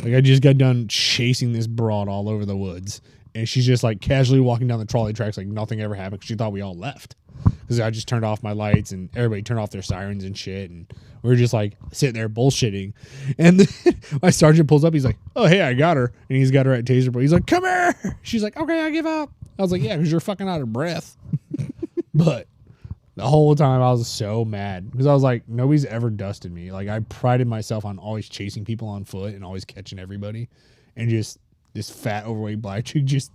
Like, I just got done chasing this broad all over the woods, and she's just like casually walking down the trolley tracks like nothing ever happened because she thought we all left. Because I just turned off my lights and everybody turned off their sirens and shit, and we were just like sitting there bullshitting. And then my sergeant pulls up. He's like, "Oh, hey, I got her," and he's got her at taser point. He's like, "Come here." She's like, "Okay, I give up." I was like, "Yeah, because you're fucking out of breath." But the whole time I was so mad because I was like, nobody's ever dusted me. Like, I prided myself on always chasing people on foot and always catching everybody, and just this fat overweight black chick just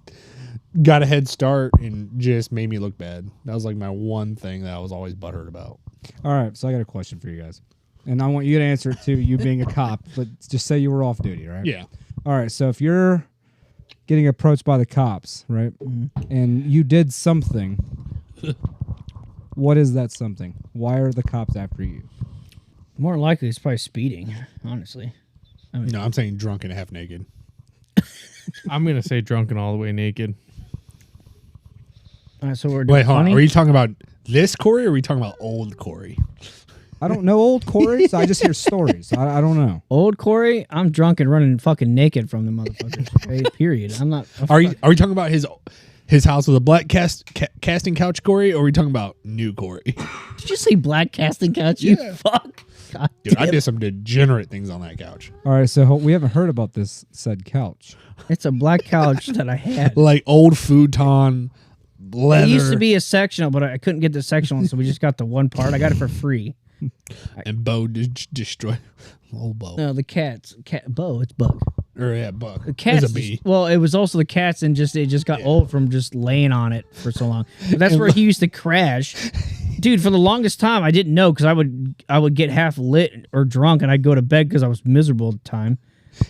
got a head start and just made me look bad. That was like my one thing that I was always butthurt about. All right, so I got a question for you guys. And I want you to answer it too, you being a cop, but just say you were off duty, right? Yeah. All right, so if you're getting approached by the cops, right, and you did something, what is that something? Why are the cops after you? More than likely, it's probably speeding, honestly. No, I'm saying drunk and half naked. I'm gonna say drunk and all the way naked. All right, so we're doing Wait, hold on. funny? Are you talking about this Corey or are we talking about old Corey? I don't know old Corey, so I just hear stories. I don't know. Old Corey, I'm drunk and running fucking naked from the motherfuckers. Okay, period. I'm not. Are we talking about his house with a black casting couch Corey, or are we talking about new Corey? Did you say black casting couch? You fuck. God Dude, I damn. did some degenerate things on that couch. All right, so we haven't heard about this said couch. It's a black couch that I had. Like old futon, leather. It used to be a sectional, but I couldn't get the sectional, so we just got the one part. I got it for free. And Bo destroyed. Old Bo. No, the cats. Bo, it's Bug. Or yeah, Buck. The cats. It's a bee. Well, it was also the cats, and it just got old from just laying on it for so long. But that's where he used to crash. Dude, for the longest time, I didn't know because I would get half lit or drunk, and I'd go to bed because I was miserable at the time.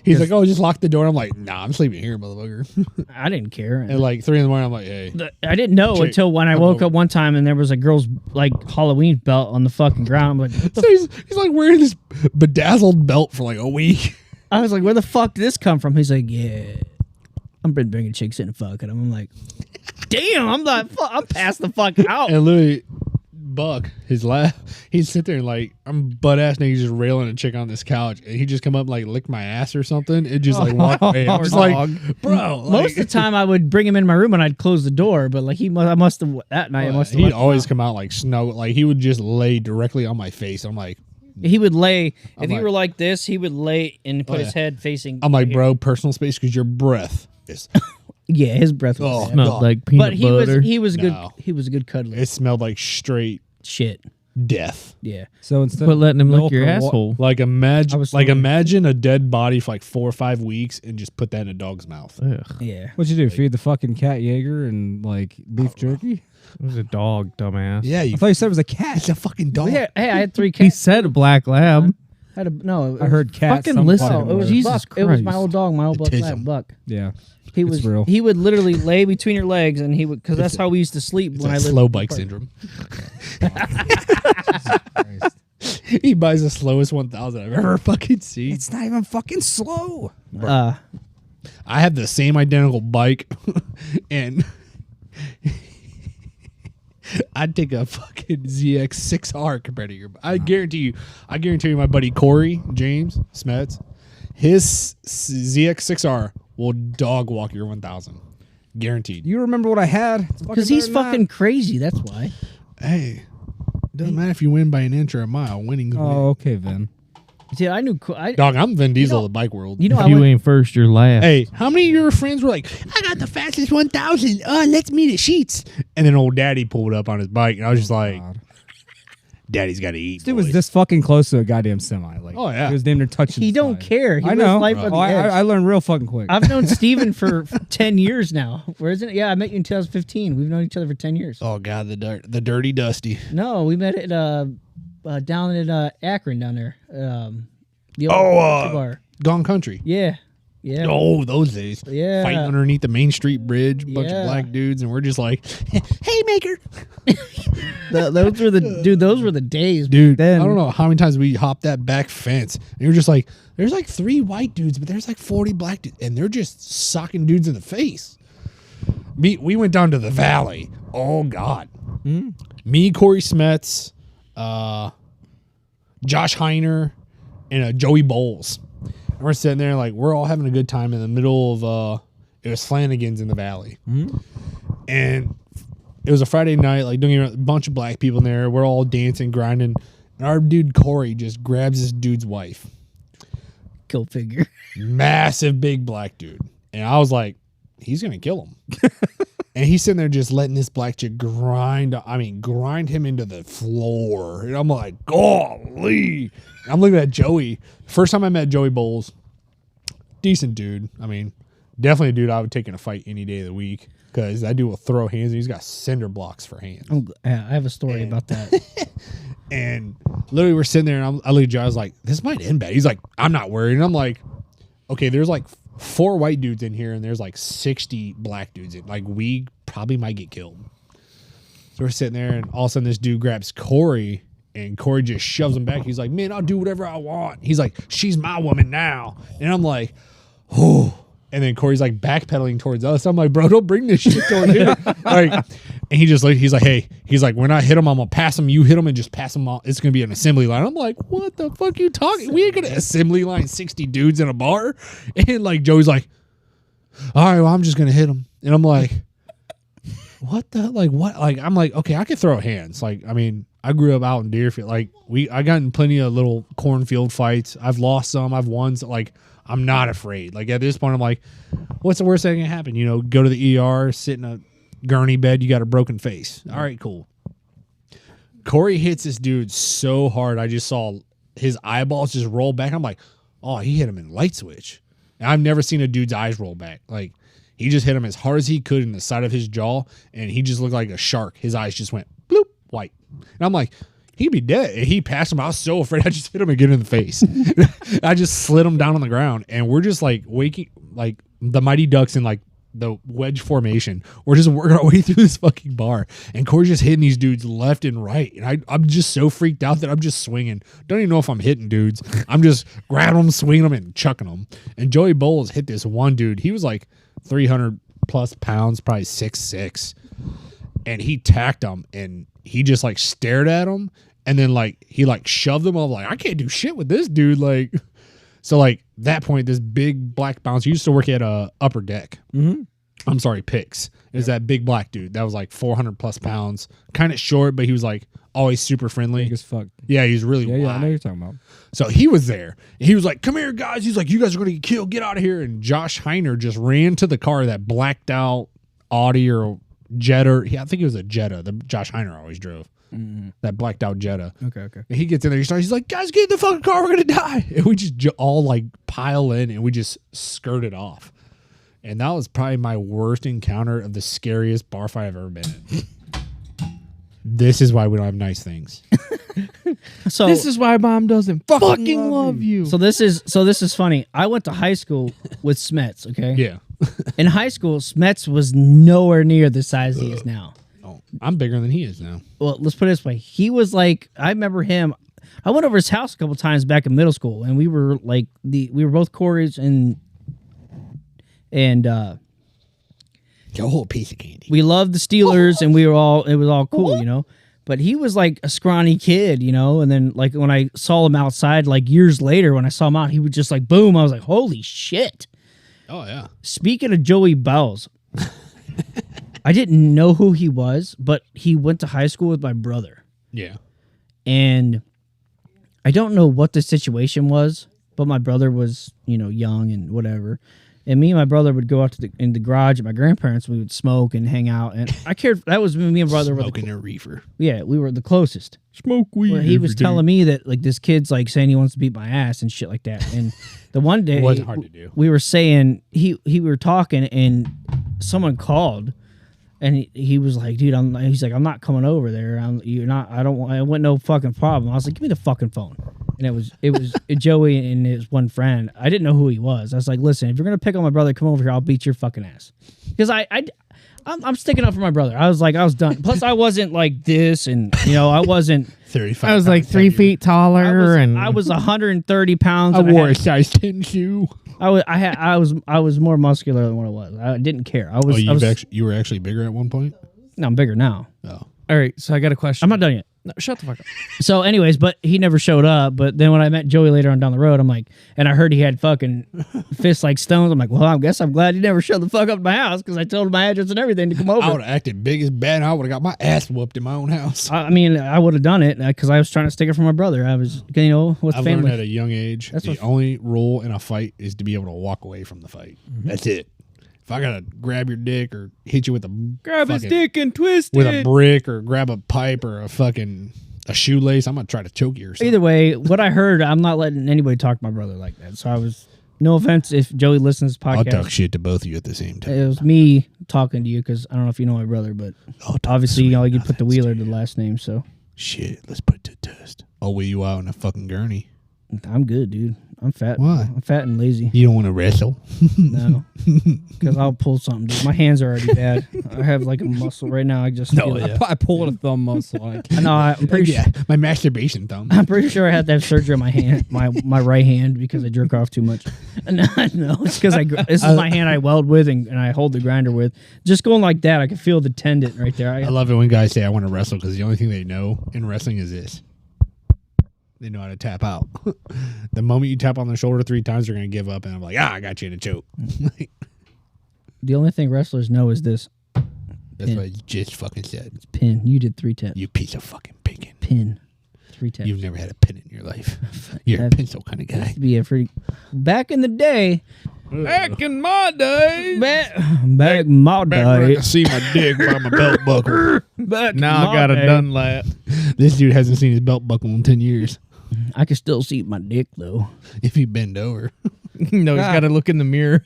He's like, oh, just lock the door. I'm like, nah, I'm sleeping here, motherfucker. I didn't care. And like 3 a.m, I'm like, hey. I didn't know Jake, until when I come woke over. up one time and there was a girl's like Halloween belt on the fucking ground. I'm like, what the So he's like wearing this bedazzled belt for like a week. I was like, where the fuck did this come from? He's like, yeah, I'm been bringing chicks in and fucking them. I'm like, damn, I'm past the fuck out. And literally, Buck, his laugh, he'd sit there and like, I'm butt ass naked just railing a chick on this couch. And he'd just come up and like lick my ass or something. And just like walk away. I'm just like, bro. Most of the time I would bring him in my room and I'd close the door. But like I must have, that night I must have. He'd always come out like snow. Like he would just lay directly on my face. I'm like, He would lay, if he like- were like this, he would lay and put his head facing. I'm like, bro, personal space because your breath is. Yeah, his breath was Oh, bad. Smelled God. like peanut But he butter. was a good No. he was a good cuddler. It smelled like straight Shit. death. Yeah. So instead But of letting him milk lick your or asshole. Like imagine, I was thinking- imagine a dead body for like 4 or 5 weeks and just put that in a dog's mouth. Ugh. Yeah. What'd you do? Feed the fucking cat Jaeger and like beef jerky? It was a dog, dumbass. Yeah, I you. thought you said it was a cat. It's a fucking dog. Yeah, hey, I had 3 He cats. said a black lab. I had a, no, I heard cat. Fucking some listen. fucking it was word. Jesus Buck. It was my Christ. old dog, my old black Autism. lab, Buck. Yeah. He It's was real. he would literally lay between your legs and he would because that's how we used to sleep It's when like I lived slow in the bike park. syndrome. He buys the slowest 1000 I've ever fucking seen. It's not even fucking slow. Uh, I have the same identical bike, and I'd take a fucking ZX6R compared to your. I guarantee you, my buddy Corey James Smets, his ZX6R will dog walk your 1000, guaranteed. You remember what I had? because he's fucking crazy. That's why. Hey, it doesn't matter if you win by an inch or a mile. Winning's win. Oh, okay, Vin. See, I knew. Dog, I'm Vin Diesel of the bike world. You know, If I you went, ain't first, you're last. Hey, how many of your friends were like, I got the fastest 1000. Let's meet at Sheets. And then old daddy pulled up on his bike, and I was just like, God. Daddy's got to eat. This dude was boys." this fucking close to a goddamn semi. Like, Oh, yeah. he was damn near touching. he the don't side. care. He I lives know. life on the I edge. learned real fucking quick. I've known Steven for 10 years now. Where isn't it? Yeah, I met you in 2015. We've known each other for 10 years. Oh, God, the dirty Dusty. No, we met at down in Akron down there. The old country bar. Gone Country. Yeah. Yeah. Oh, those days. Yeah. Fighting underneath the Main Street Bridge, bunch Yeah. of black dudes, and we're just like, hey, maker. Those were the days, Dude, Then I don't know how many times we hopped that back fence, and you're just like, there's like 3 white dudes, but there's like 40 black dudes, and they're just socking dudes in the face. We went down to the valley. Oh, God. Me, Corey Smets, Josh Heiner, and Joey Bowles. And we're sitting there like we're all having a good time in the middle of it was Flanagan's in the valley. And it was a Friday night, like doing a bunch of black people in there. We're all dancing, grinding. And our dude Corey just grabs this dude's wife. Go figure. Massive big black dude. And I was like, he's gonna kill him. And he's sitting there just letting this black chick grind him into the floor. And I'm like, golly. And I'm looking at Joey. First time I met Joey Bowles, decent dude. I mean, definitely a dude I would take in a fight any day of the week because that dude will throw hands and he's got cinder blocks for hands. I have a story about that. And literally we're sitting there and I look at Joe, I was like, this might end bad. He's like, I'm not worried. And I'm like, okay, there's like 4 white dudes in here and there's like 60 black dudes in. Like we probably might get killed. So we're sitting there and all of a sudden this dude grabs Corey and Corey just shoves him back. He's like, man, I'll do whatever I want. He's like, she's my woman now. And I'm like, oh. And then Corey's like backpedaling towards us. I'm like, bro, don't bring this shit toward him. Like, and he's like, hey, he's like, when I hit him, I'm gonna pass him. You hit him and just pass him on. It's gonna be an assembly line. I'm like, what the fuck you talking? We ain't gonna assembly line 60 dudes in a bar. And like Joey's like, all right, well, I'm just gonna hit him. And I'm like, what the like what? Like I'm like, okay, I could throw hands. Like, I mean, I grew up out in Deerfield. Like I got in plenty of little cornfield fights. I've lost some, I've won some. Like I'm not afraid. Like at this point, I'm like, what's the worst thing that can happen? You know, go to the ER, sit in a gurney bed, you got a broken face. All right, cool. Corey hits this dude so hard, I just saw his eyeballs just roll back. I'm like, oh, he hit him in light switch. And I've never seen a dude's eyes roll back. Like he just hit him as hard as he could in the side of his jaw, and he just looked like a shark. His eyes just went bloop, white. And I'm like, he'd be dead. He passed him. I was so afraid. I just hit him again in the face. I just slid him down on the ground, and we're just like waking, like the Mighty Ducks in like the wedge formation. We're just working our way through this fucking bar, and Corey's just hitting these dudes left and right. And I'm just so freaked out that I'm just swinging. Don't even know if I'm hitting dudes. I'm just grabbing them, swinging them, and chucking them. And Joey Bowles hit this one dude. He was like 300 plus pounds, probably 6'6", and he tacked him, and he just like stared at him, and then like he like shoved him. I'm like, I can't do shit with this dude. Like, so like that point, this big black bouncer used to work at Upper Deck. Mm-hmm. I'm sorry, Picks. It was that big black dude that was like 400 plus pounds, kind of short, but he was like always super friendly. Big as fuck. Yeah, he's really Yeah, wide. I know what you're talking about. So he was there. He was like, "Come here, guys." He's like, "You guys are gonna get killed. Get out of here!" And Josh Heiner just ran to the car, that blacked out Audi or Jetta. Yeah, I think it was a Jetta. The Josh Heiner always drove. That blacked out Jetta. Okay. And he gets in there. He's like, "Guys, get in the fucking car. We're gonna die." And we just all like pile in, and we just skirted off. And that was probably my worst encounter of the scariest bar fight I've ever been in. This is why we don't have nice things. So This is why mom doesn't fucking love you. So this is funny. I went to high school with Smets, okay? Yeah. In high school, Smets was nowhere near the size he is now. Oh, I'm bigger than he is now. Well, let's put it this way. He was like, I remember him. I went over his house a couple times back in middle school, and we were like we were both Corey's and A whole piece of candy. we loved the Steelers, and it was all cool, you know. But he was like a scrawny kid, you know. And then like when I saw him outside, like years later, when I saw him out, he was just like boom. I was like, holy shit. Oh, yeah. Speaking of Joey Bowles, I didn't know who he was, but he went to high school with my brother. Yeah. And I don't know what the situation was, but my brother was, you know, young and whatever. And me and my brother would go out to in the garage at my grandparents. We would smoke and hang out. And I cared. That was me and brother. Smoking a reefer. Yeah, we were the closest. Smoke weed. Well, he was telling me that like this kid's like saying he wants to beat my ass and shit like that. And the one day It wasn't hard to do. we were saying we were talking and someone called and he was like, dude, he's like, I'm not coming over there. I want no fucking problem. I was like, give me the fucking phone. And it was Joey and his one friend. I didn't know who he was. I was like, listen, if you're gonna pick on my brother, come over here. I'll beat your fucking ass. Because I'm sticking up for my brother. I was like, I was done. Plus, I wasn't like this, and you know, I wasn't. 35. I was like 3 feet taller, and I was 130 pounds. I and wore a size 10 shoe. I was more muscular than what I was. I didn't care. You were actually bigger at one point? No, I'm bigger now. Oh. all right. So I got a question. I'm not done yet. No, shut the fuck up. So, anyways, but he never showed up. But then when I met Joey later on down the road, I'm like, and I heard he had fucking fists like stones. I'm like, well, I guess I'm glad he never showed the fuck up at my house because I told him my address and everything to come over. I would have acted big as bad and I would have got my ass whooped in my own house. I mean, I would have done it because I was trying to stick it for my brother. I was, you know, with I've family. learned at a young age, That's the what- only rule in a fight is to be able to walk away from the fight. That's it. If I gotta grab your dick or hit you with a Grab his fucking- dick and twist with it. a brick or grab a pipe or a shoelace, I'm gonna try to choke you or something. Either way, what I heard, I'm not letting anybody talk to my brother like that. So I was, no offense if Joey listens to this I'll podcast. talk shit to both of you at the same time. It was me talking to you because I don't know if you know my brother, but obviously, you know, you put the Wheeler to the last name. So Shit, let's put it to the test. I'll wheel you out in a fucking gurney. I'm good, dude. I'm fat. Why? I'm fat and lazy. You don't want to wrestle? No, because I'll pull something. Dude. My hands are already bad. I have like a muscle right now. I just feel it. I pulled a thumb muscle. Like, I know. I'm pretty sure. My masturbation thumb. I'm pretty sure I had to have surgery on my hand, my right hand, because I jerk off too much. No, it's because this is my hand I weld with and I hold the grinder with. Just going like that, I can feel the tendon right there. I love it when guys say I want to wrestle because the only thing they know in wrestling is this. They know how to tap out. The moment you tap on the shoulder 3 times, they're going to give up. And I'm like, I got you in a choke. The only thing wrestlers know is this That's Pin. what you just fucking said. pin. You did 3 taps. You piece of fucking bacon. Pin. 3 taps. You've never had a pin in your life. You're a Have- pencil kind of guy. Be a pretty. Back in the day, Back in my day. back my day. see my dick by my belt buckle. Back Now my I got a day. Dunlap. This dude hasn't seen his belt buckle in 10 years. I can still see my dick though. If he bend over. No, he's got to look in the mirror.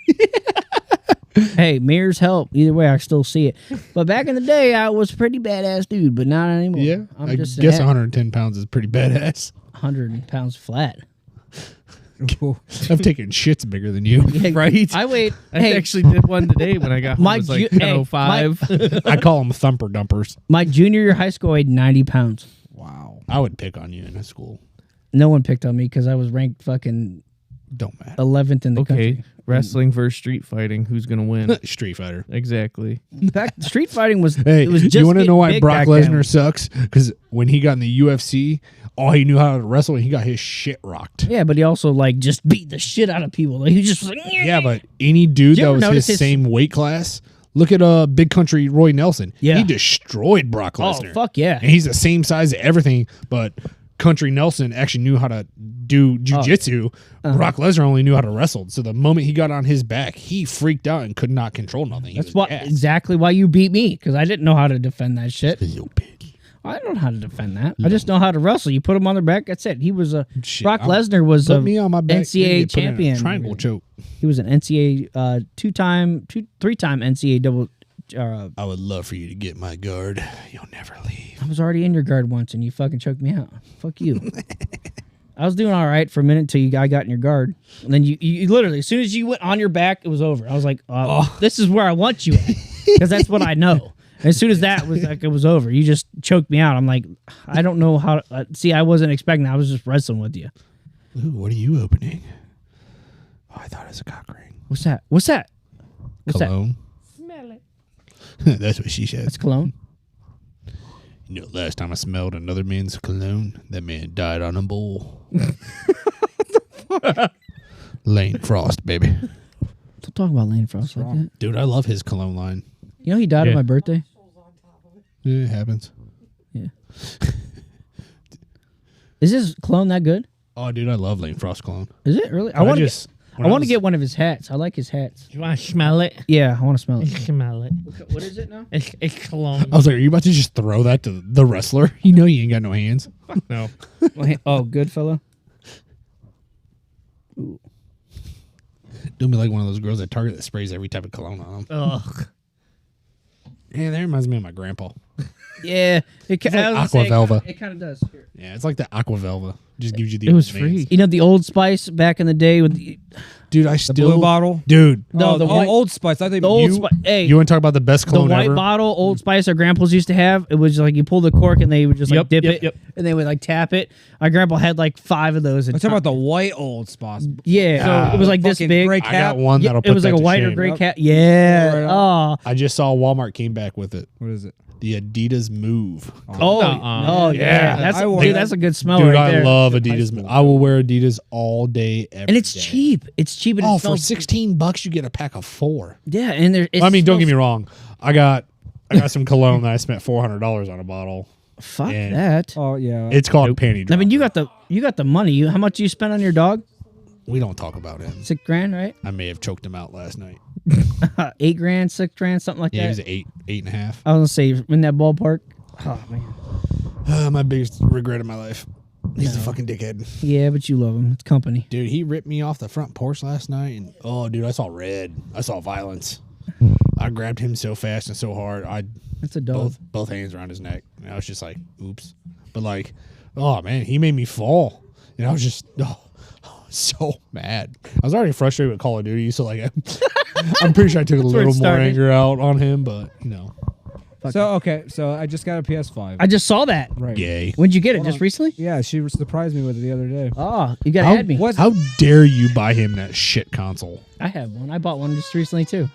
Hey, mirrors help. Either way, I still see it. But back in the day, I was a pretty badass dude, but not anymore. Yeah, I'm I just guess 110 pounds is pretty badass. 100 pounds flat. I've taken shits bigger than you. Yeah, Right? I weighed. I Hey, actually did one today when I got home. My It was like ju- hey, 10:05. I call them thumper dumpers. my junior year of high school, I weighed 90 pounds. Wow. I would pick on you in a school. No one picked on me because I was ranked fucking Don't matter. 11th in the Okay, country. wrestling versus street fighting. Who's gonna win? Street Fighter. Exactly. Back street fighting was. Hey, it was just you want to know getting why big Brock back then. Lesnar sucks? Because when he got in the UFC, all he knew how to wrestle, and he got his shit rocked. Yeah, but he also like just beat the shit out of people. Like, he just was like, Yeah, but any dude Did you that ever was notice his his- same weight class, look at Big Country Roy Nelson. Yeah. He destroyed Brock oh Lesnar. fuck yeah. And he's the same size as everything, but Country Nelson actually knew how to do jujitsu. Brock Lesnar only knew how to wrestle. So the moment he got on his back, he freaked out and could not control nothing. That's exactly why you beat me, because I didn't know how to defend that shit. You bitch. I don't know how to defend that. I just know how to wrestle. You put him on their back. That's it. He was a Shit, Brock I'm- Lesnar was Put a me on my back. NCAA get put in a champion. Triangle choke. He was an NCAA three-time NCAA double. I would love for you to get my guard. You'll never leave. I was already in your guard once, and you fucking choked me out. Fuck you. I was doing all right for a minute until I got in your guard, and then you literally, as soon as you went on your back, it was over. I was like, this is where I want you, because that's what I know. As soon as that was like, it was over. You just choked me out. I'm like, I don't know how. See, I wasn't expecting that. I was just wrestling with you. Ooh, what are you opening? Oh, I thought it was a cock ring. What's that? What's that? What's that? Cologne. Smell it. That's what she said. That's cologne. You know, last time I smelled another man's cologne, that man died on a bowl. Lane Frost, baby. Don't talk about Lane Frost like that. Dude, I love his cologne line. You know he died on Yeah. my birthday. Yeah, it happens. Is his cologne that good? Oh, dude, I love Lane Frost cologne. Is it really? I When want to. when I want to was- get one of his hats. I like his hats. You want to smell it? Yeah, I want to smell it. Smell it. What is it now? It's cologne. I was like, are you about to just throw that to the wrestler? You know you ain't got no hands. No. Oh, good fella. Don't be like one of those girls at Target that sprays every type of cologne on them. Ugh. Yeah, that reminds me of my grandpa. Yeah, it, It's like Aqua Velva. It kind of does. Here. Yeah, it's like the Aqua Velva. Just gives you the It was old veins. free. You know the Old Spice back in the day with the, Dude, I The still blue bottle. Dude, no, the white, Old Spice. I think the Old you. Spice. Hey, you want to talk about the best the cologne white ever? bottle Old Spice our grandpas used to have. It was like you pull the cork and they would just like Yep, dip yep, it, yep. and they would like tap it. Our grandpa had like 5 of those. I'm talking about the white Old Spice. yeah. So it was like this Fucking big. gray I got cap. one Yeah, that'll it put was that like a to white or shame. gray Yep. cat. Yeah. Right Oh. I just saw Walmart came back with it. What is it? The Adidas Move. Oh, Nuh-uh. oh yeah. That's I wore dude. that. That's a good smell Dude, right there. I love High Adidas. school. I will wear Adidas all day, every and it's day. cheap. It's cheap and it Oh, for smells. $16, you get a pack of 4. Yeah, and there. I mean, don't get me wrong. I got some cologne that I spent $400 on a bottle. Fuck and- that. Oh yeah. It's called Panty I Dropper. mean, you got the money. How much you spent on your dog? We don't talk about him. $6 grand, right? I may have choked him out last night. $8 grand, $6 grand, something like Yeah, he that. was 8.5. I was gonna say in that ballpark. Oh man. My biggest regret of my life. He's a fucking dickhead. Yeah, but you love him. It's company. Dude, he ripped me off the front porch last night, and oh, dude, I saw red. I saw violence. I grabbed him so fast and so hard. I That's a dog. both hands around his neck, and I was just like, "Oops!" But like, oh man, he made me fall, and I was just so mad. I was already frustrated with Call of Duty, so like, I'm pretty sure I took a where it little more started. anger out on him, but you know, So okay, so I just got a PS5. I just saw that. right. gay. When'd you get it? Hold Just on. recently? Yeah, she surprised me with it the other day. Oh, you gotta How, add me. how dare you buy him that shit console? I have one. I bought one just recently too.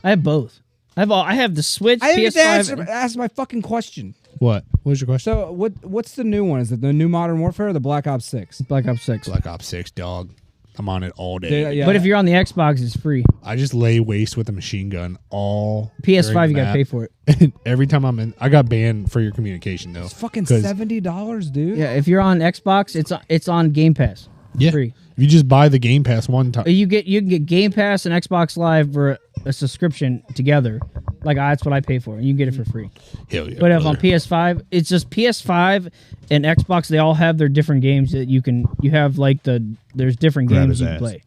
I have both. I have the Switch, I haven't PS5. asked my fucking question. What? What was your question? So what's the new one? Is it the new Modern Warfare or the Black Ops 6? Black Ops 6. Black Ops 6, dog. I'm on it all day. Yeah. But if you're on the Xbox, it's free. I just lay waste with a machine gun all PS5, during you gotta that. pay for it. And every time I'm in, I got banned for your communication though. It's fucking 'Cause- $70, dude. Yeah, if you're on Xbox, it's on Game Pass. Yeah. Free. If you just buy the Game Pass one time, You can get Game Pass and Xbox Live for a subscription together. Like that's what I pay for, and you get it for free. hell yeah. But if on brother. PS5, it's just PS5 and Xbox. They all have their different games that you can. You have like there's different Grab games his you can ass. play.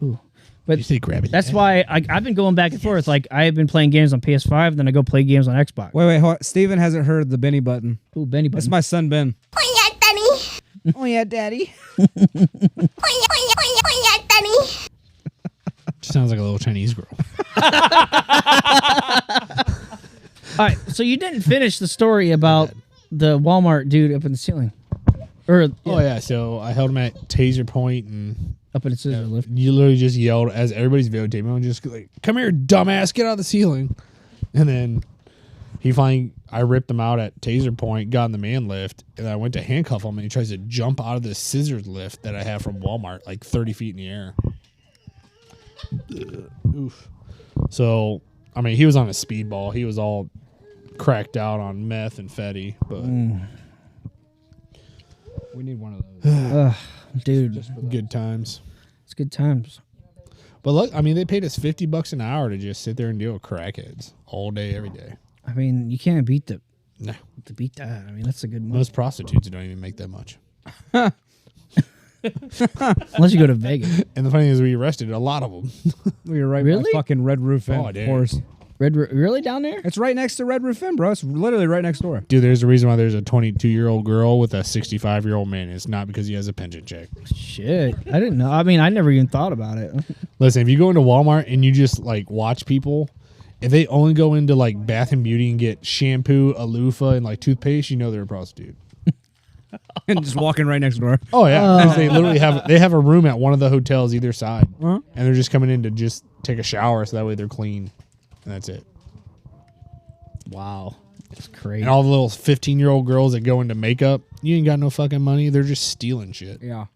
Ooh, But You say grab it. that's why I've been going back and forth. Like I've been playing games on PS5, then I go play games on Xbox. Wait, hold on. Steven hasn't heard the Benny button. Ooh, Benny button. That's my son Ben. Oh yeah, Daddy. Oh yeah, Daddy. Sounds like a little Chinese girl. All right, so you didn't finish the story about the Walmart dude up in the ceiling, or Oh yeah, so I held him at taser point, and up in the scissor lift. you literally just yelled as everybody's videotaping. I'm just like, "Come here, dumbass! Get out of the ceiling!" And then I ripped him out at taser point, got in the man lift, and I went to handcuff him, and he tries to jump out of the scissors lift that I have from Walmart, like 30 feet in the air. Oof. So, I mean, he was on a speedball. He was all cracked out on meth and fetty, but We need one of those. Dude, good times. it's good times. But look, I mean, they paid us $50 an hour to just sit there and deal with crackheads all day, every day. I mean, you can't beat No, beat that. I mean, that's a good money. most prostitutes don't even make that much. Unless you go to Vegas. And the funny thing is, we arrested a lot of them. We were right Really? by fucking Red Roof Inn, Oh, of dude. course. Really down there? It's right next to Red Roof Inn, bro. It's literally right next door. Dude, there's a reason why there's a 22-year-old girl with a 65-year-old man. It's not because he has a pension check. Shit, I didn't know. I mean, I never even thought about it. Listen, if you go into Walmart and you just like watch people, if they only go into like Bath and Beauty and get shampoo, a loofah, and like toothpaste, you know they're a prostitute. And just walking right next door. Oh yeah, 'cause they literally have a room at one of the hotels either side, Uh-huh. and they're just coming in to just take a shower, so that way they're clean, and that's it. Wow, it's crazy. And all the little 15-year-old girls that go into makeup, you ain't got no fucking money. They're just stealing shit. Yeah.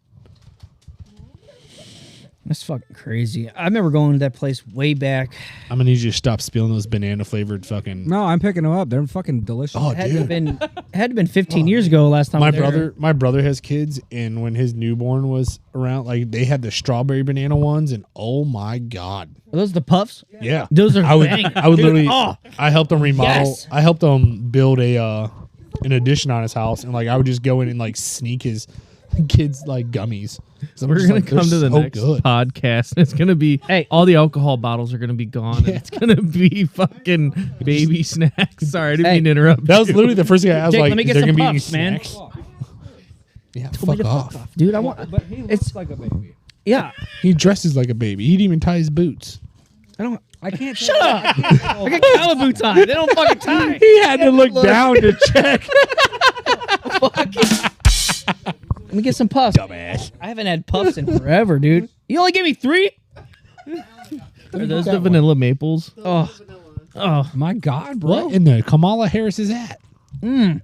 That's fucking crazy. I remember going to that place way back. I'm gonna need you to stop spilling those banana flavored fucking. No, I'm picking them up. They're fucking delicious. Oh, It had to have dude. been 15 years ago last time. My I was there. my brother has kids, and when his newborn was around, like they had the strawberry banana ones, and oh my god, Are those the puffs? yeah, Those are I would banging. I would Dude, literally oh. I helped him remodel. Yes. I helped him build an addition on his house, and like I would just go in and like sneak his kids like gummies. So I'm We're just gonna like, they're come to the so next good. podcast. It's gonna be all the alcohol bottles are gonna be gone. And it's gonna be fucking baby snacks. Sorry, I didn't mean to interrupt. That was you. literally the first thing I was Jake, like, let me is get there some gonna be any puffs, man. snacks? Yeah, Told me fuck to off. dude. I want. But he looks like a baby. Yeah, He dresses like a baby. He didn't even tie his boots. I don't. I can't. Shut up! I got calibu tie. They don't fucking tie. He had to look down to check. Let me get some puffs. Dumbass. I haven't had puffs in forever, dude. You only gave me 3? Are those the vanilla maples? Oh, My God, bro. What in the Kamala Harris is that? dude,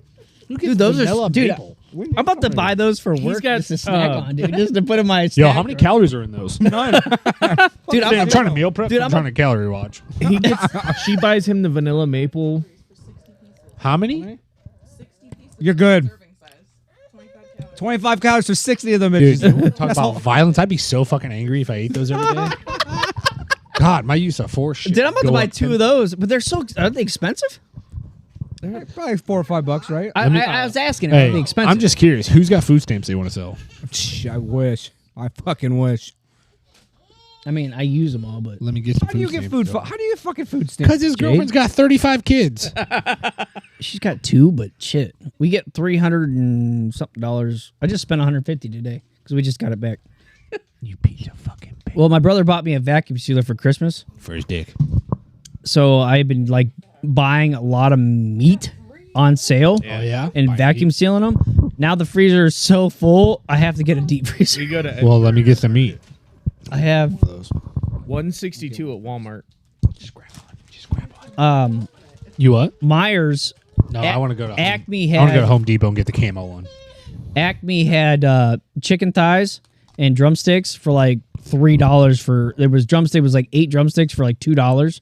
those vanilla are dude. maple? I'm about to buy those for work got, just to snack on, dude. Just to put in my. Yo, snack how many drawer. calories are in those? None. Dude, I'm trying to meal prep. Dude, I'm trying to calorie watch. He gets. She buys him the vanilla maple. How many? You're good. 25 calories for 60 of them. Bitches. Dude, talk about violence. I'd be so fucking angry if I ate those every day. God, my use of force. Dude, I'm about to buy 2 of those, but they're so. Are they expensive? Probably $4 or $5, right? I was asking. Are Hey, they expensive? I'm just curious. Who's got food stamps they want to sell? I wish. I fucking wish. I mean, I use them all, but Let me get some How do you get food? How do you get fucking food stamps? Because his girlfriend's got 35 kids. she's got 2. But shit, we get $300 and something dollars. I just spent $150 today because we just got it back. You piece of fucking bitch. Well, my brother bought me a vacuum sealer for Christmas, For his dick. so I've been like buying a lot of meat on sale. Oh, yeah? And vacuum sealing them. Now the freezer is so full, I have to get a deep freezer. We go to Well, let me get some meat. I have 162 at Walmart. Just grab on. You what? Myers. No, I want to go to Acme I want to go to had Home Depot and get the camo one. Acme had chicken thighs and drumsticks for like $3 for. There was drumstick was like 8 drumsticks for like $2.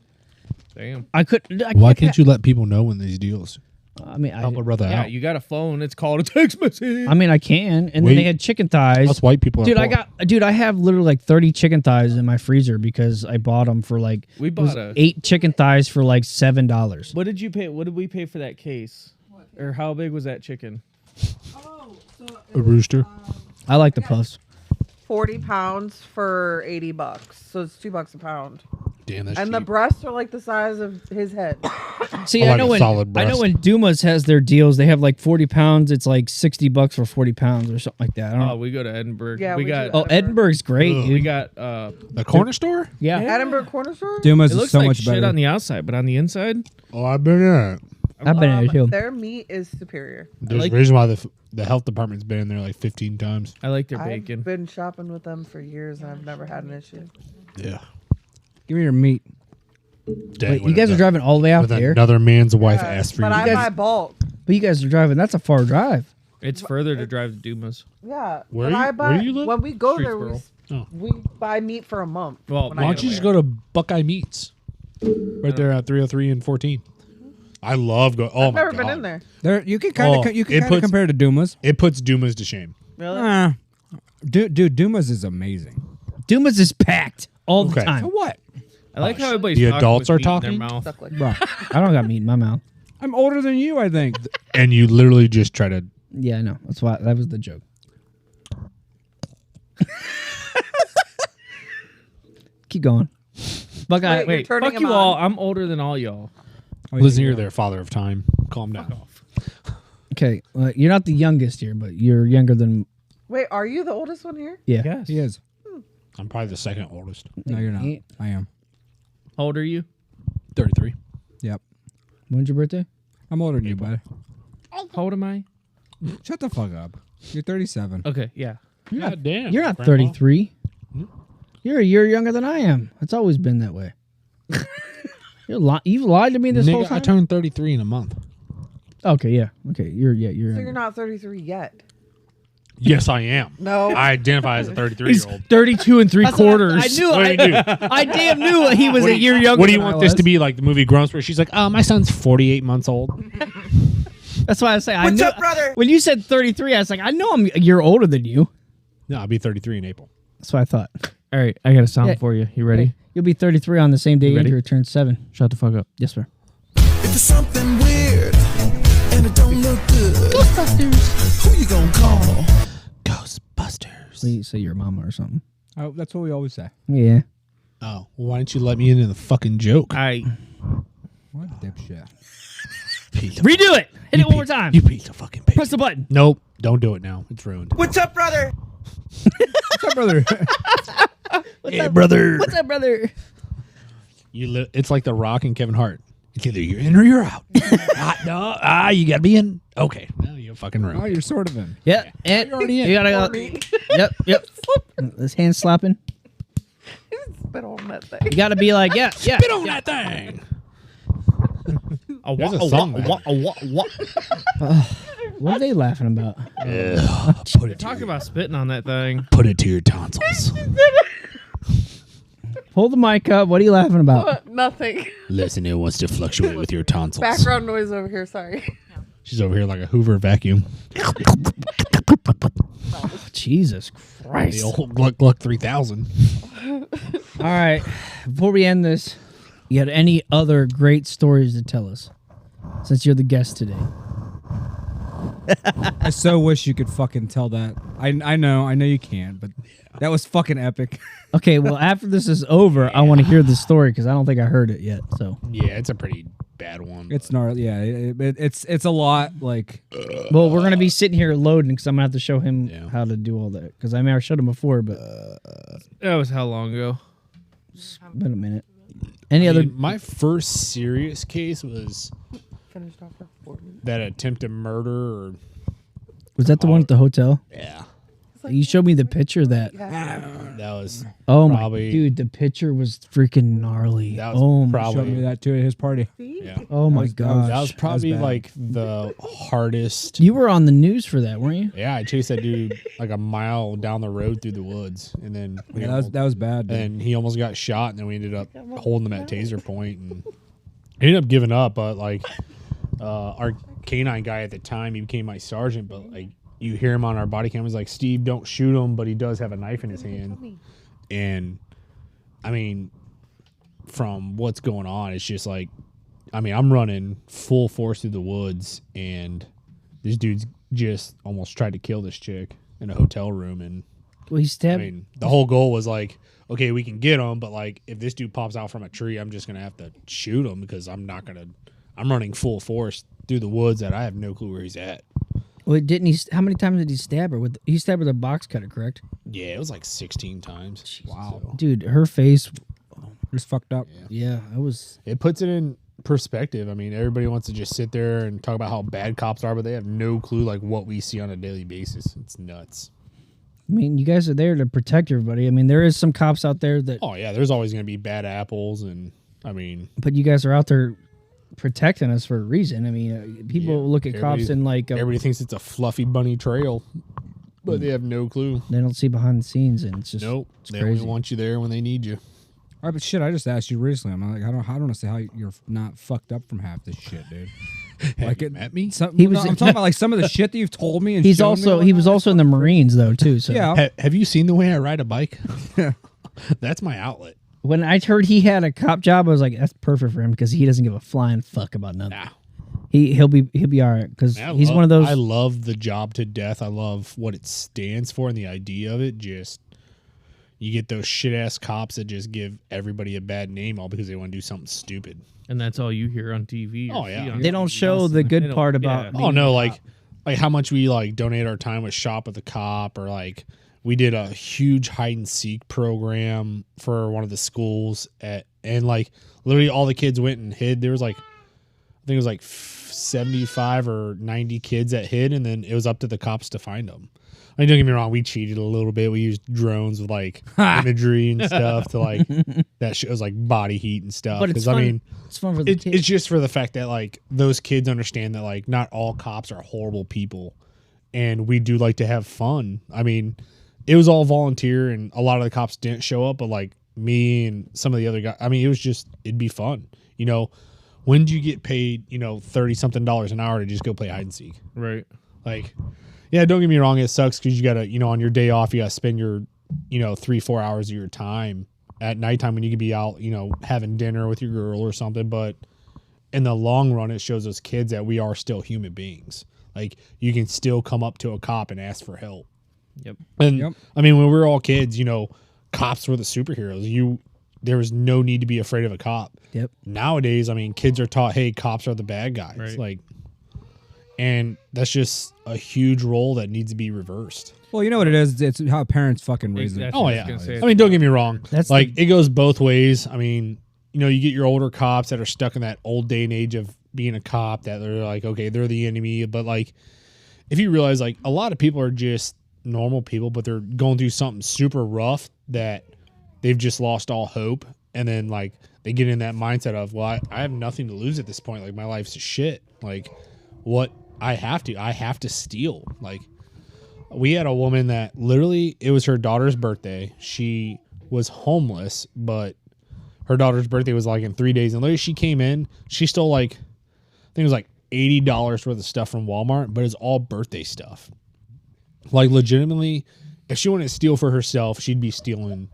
Damn. I could. Why can't you let people know when these deals? I mean, Help a brother Yeah, out. you got a phone. It's called a text message. I mean, I can. And Wait. then they had chicken thighs. Us white people are Dude, poor. I have literally like 30 chicken thighs in my freezer because I bought them for like We it was bought 8 chicken thighs for like $7. What did you pay? What did we pay for that case? Or how big was that chicken? A rooster. I like the puffs. 40 pounds for $80, so it's $2 a pound. Damn, that's And the cheap. breasts are like the size of his head. See, I I like know a when solid I know breast. when Dumas has their deals, they have like 40 pounds. It's like $60 for 40 pounds or something like that. I don't Oh, know. we go to Edinburgh. Yeah, we we got. do. Oh, Edinburgh's great, Ugh. dude. We got. The corner store? Yeah. Edinburgh Corner Store? Dumas It is looks so like much shit better. on the outside, but on the inside, Oh, I've been in it. I've been in it too. Their meat is superior. There's like- a reason why the health department's been in there like 15 times. I like their I've bacon. been shopping with them for years and I've never had an issue. Yeah. Give me your meat. Wait, you guys are driving all the way out with there? another man's wife Yeah, asked for but you. I buy bulk. But you guys are driving. That's a far drive. It's further to drive to Dumas. Yeah. Where but you- I buy, where do you live? When we go there, we, Streetsboro. Oh. we buy meat for a month. Well, when Why I don't go you just there. go to Buckeye Meats? Right there at 303 and 14. I love go. Oh I've my never god. been in there. There, you can kind of Oh, you can it kind of puts- compare to Dumas. It puts Dumas to shame. Really? Dude, Dumas is amazing. Dumas is packed all the Okay. time. For what? I like how everybody's The talking adults with are meat in talking? their mouth. Stuck like Bro, I don't got meat in my mouth. I'm older than you, I think. And you literally just try to. Yeah, I know. That's why that was the joke. Keep going. Buckeye. Wait, Wait, You're turning fuck him you all. on. I'm older than all y'all. Listen, you're their father of time. Calm down. Okay, you're not the youngest here, but you're younger than. Wait, are you the oldest one here? Yeah. Yes. He is. I'm probably the second oldest. No, you're not. I am. How old are you? 33. Yep. When's your birthday? I'm older than you, buddy. How old am I? Shut the fuck up. You're 37. Okay, yeah. God damn. You're not Grandpa. 33. You're a year younger than I am. It's always been that way. You've lied to me this whole Nigga, time. I turned 33 in a month. Okay, yeah. Okay, you're So younger. you're not 33 yet. Yes, I am. No. I identify as a 33-year-old. 32 and 3/4. What do you do? I damn knew he was a year younger. What do you than I want this was. to be like the movie Grumps where she's like, oh, my son's 48 months old? That's why I say I What's knew. up, brother? When you said 33, I was like, I know I'm a year older than you. No, I'll be 33 in April. That's what I thought. All right, I got a sound Yeah. for you. You ready? You'll be 33 on the same day You ready? Andrew turns 7. Shut the fuck up. Yes, sir. If it's something weird and it don't look good, Ghostbusters. Who you gonna call? Ghostbusters. Please say your mama or something. Oh, that's what we always say. Yeah. Oh, well, why didn't you let me into the fucking joke? What dipshit? Redo it. Hit it one more time. You piece of fucking baby. Press the button. Nope, don't do it now. It's ruined. What's up, brother? What's up, brother? Yeah, brother. What's up, brother? It's like The Rock and Kevin Hart. It's either you're in or you're out. You gotta be in. Okay, no, you're fucking Oh, ruined. you're sort of in. Yeah. And You're already in. you gotta go. Yep. This hand slapping. Spit on that thing. You gotta be like, yeah. Spit on that thing. There's a song. What are they laughing about? Put it Talk about spitting on that thing. Put it to your tonsils. Pull the mic up. What are you laughing about? Nothing. Listen, it wants to fluctuate with your tonsils. Background noise over here. Sorry. She's over here like a Hoover vacuum. Jesus The Christ. old Gluck Gluck 3000. All right. Before we end this, you had any other great stories to tell us? Since you're the guest today. I so wish you could fucking tell that. I know you can't, but that was fucking epic. Okay, well, after this is over, I want to hear the story because I don't think I heard it yet. So, Yeah, it's a pretty bad one. It's gnarly. Yeah, it's a lot. Like, well, we're gonna be sitting here loading because I'm gonna have to show him Yeah. how to do all that. Because I mean, I showed him before, but That was how long ago? it's been a minute. Any other? My first serious case was Finished off for 40. that attempted murder. Or, Was that the one at the hotel? yeah, You showed me the picture of that. that was Oh my Probably- dude, the picture was freaking gnarly. That was Oh my, probably- showed me that too at his party. yeah. oh my That was- gosh. That was probably bad. like the hardest. You were on the news for that, weren't you? Yeah, I chased that dude like a mile down the road through the woods, and then we Yeah, almost- that was bad. Dude. and he almost got shot, and then we ended up holding him at taser point, and he ended up giving up. But like our canine guy at the time, he became my sergeant. But like you hear him on our body cam, he's like, "Steve, don't shoot him," but he does have a knife in his hand. And I mean, from what's going on, it's just like, I mean, I'm running full force through the woods, and this dude's just almost tried to kill this chick in a hotel room, and Well, he I stabbed. mean, the whole goal was like, okay, we can get him, but like if this dude pops out from a tree, I'm just gonna have to shoot him because I'm running full force through the woods that I have no clue where he's at. Well, didn't he? How many times did he stab her? He stabbed her with a box cutter, correct? Yeah, it was like 16 times. Wow. So Dude, her face. Just fucked up. Yeah, it was. it puts it in perspective. I mean, everybody wants to just sit there and talk about how bad cops are, but they have no clue like what we see on a daily basis. It's nuts. I mean, you guys are there to protect everybody. I mean, there is some cops out there that, Oh yeah, there's always gonna be bad apples, and I mean, but you guys are out there protecting us for a reason. I mean, people Yeah, look at cops everybody- and like everybody thinks it's a fluffy bunny trail, but they have no clue. they don't see behind the scenes, and it's just Nope, it's they crazy. only want you there when they need you. All right, but shit, I just asked you recently. I'm like, I don't want to say how you're not fucked up from half this shit, dude. Have you met me? He was- I'm talking about like some of the shit that you've told me. And He's shown also me he was also in the Marines though too. So Yeah. Have you seen the way I ride a bike? That's my outlet. when I heard he had a cop job, I was like, that's perfect for him because he doesn't give a flying fuck about nothing. Nah. He'll be all right because Man, he's one of those. I love the job to death. I love what it stands for and the idea of it. Just you get those shit ass cops that just give everybody a bad name all because they want to do something stupid. And that's all you hear on TV. Oh, or yeah. see on They don't show the They good don't- part yeah. about. Oh no, like how much we like donate our time with Shop with the Cop, or like we did a huge hide and seek program for one of the schools and like literally all the kids went and hid. There was like I think it was like 75 or 90 kids that hid, and then it was up to the cops to find them. I mean, don't get me wrong, we cheated a little bit. We used drones with like imagery and stuff to like that shit was like body heat and stuff. But it's 'Cause, fun. I mean, It's fun for the kids. it's just for the fact that like those kids understand that like not all cops are horrible people, and we do like to have fun. I mean, it was all volunteer, and a lot of the cops didn't show up, but like me and some of the other guys, I mean, it'd be fun. You know, when do you get paid, $30 something an hour to just go play hide and seek? Right. Like, yeah, don't get me wrong, it sucks because you gotta, on your day off, you gotta spend your, 3-4 hours of your time at nighttime when you could be out, having dinner with your girl or something. But in the long run, it shows those kids that we are still human beings. Like, you can still come up to a cop and ask for help. Yep. And Yep. I mean, when we were all kids, cops were the superheroes. There was no need to be afraid of a cop. Yep. Nowadays, I mean, kids are taught, hey, cops are the bad guys. Right. Like, and that's just a huge role that needs to be reversed. Well, you know what it is? It's how parents fucking raise them. Exactly. Oh I was yeah. gonna say I mean, don't get me wrong. That's like it goes both ways. I mean, you get your older cops that are stuck in that old day and age of being a cop that they're like, okay, they're the enemy. But like, if you realize like a lot of people are just normal people, but they're going through something super rough that they've just lost all hope. And then like they get in that mindset of, well, I have nothing to lose at this point. Like my life's shit. Like what I have to steal. Like we had a woman that literally it was her daughter's birthday. She was homeless, but her daughter's birthday was like in 3 days. And literally she came in, she stole like, I think it was like $80 worth of stuff from Walmart, but it's all birthday stuff. Like legitimately, if she wanted to steal for herself, she'd be stealing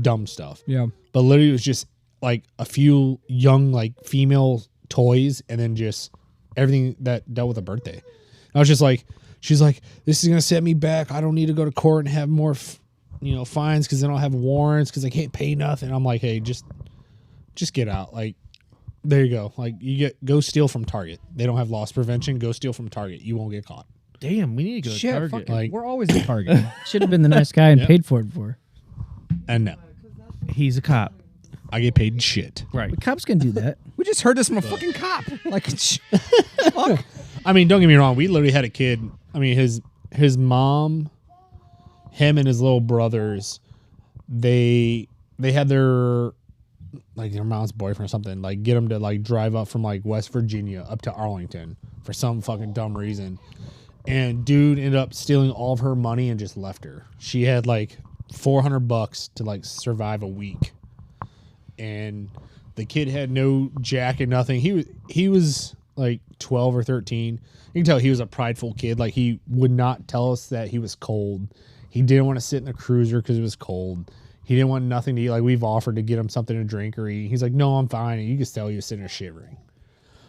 dumb stuff. Yeah. But literally it was just like a few young like female toys and then just everything that dealt with a birthday. And I was just like, she's like, this is going to set me back. I don't need to go to court and have more, fines because I don't have warrants because I can't pay nothing. I'm like, hey, just get out. Like, there you go. Like go steal from Target. They don't have loss prevention. Go steal from Target. You won't get caught. Damn, we need to go to Shit, Target. fucking, Like- we're always at Target. Should have been the nice guy and Yep. paid for it before. And no, He's a cop. I get paid shit. Right. But cops can do that. We just heard this from a fucking cop. Like, fuck. I mean, don't get me wrong. We literally had a kid. I mean, his mom, him and his little brothers, they had their mom's boyfriend or something, like get him to like drive up from like West Virginia up to Arlington for some fucking dumb reason. And dude ended up stealing all of her money and just left her. She had like $400 to like survive a week. And the kid had no jacket, nothing. He was like 12 or 13. You can tell he was a prideful kid. Like he would not tell us that he was cold. He didn't want to sit in a cruiser because it was cold. He didn't want nothing to eat. Like we've offered to get him something to drink or eat. He's like, no, I'm fine. And you can tell he was sitting there shivering.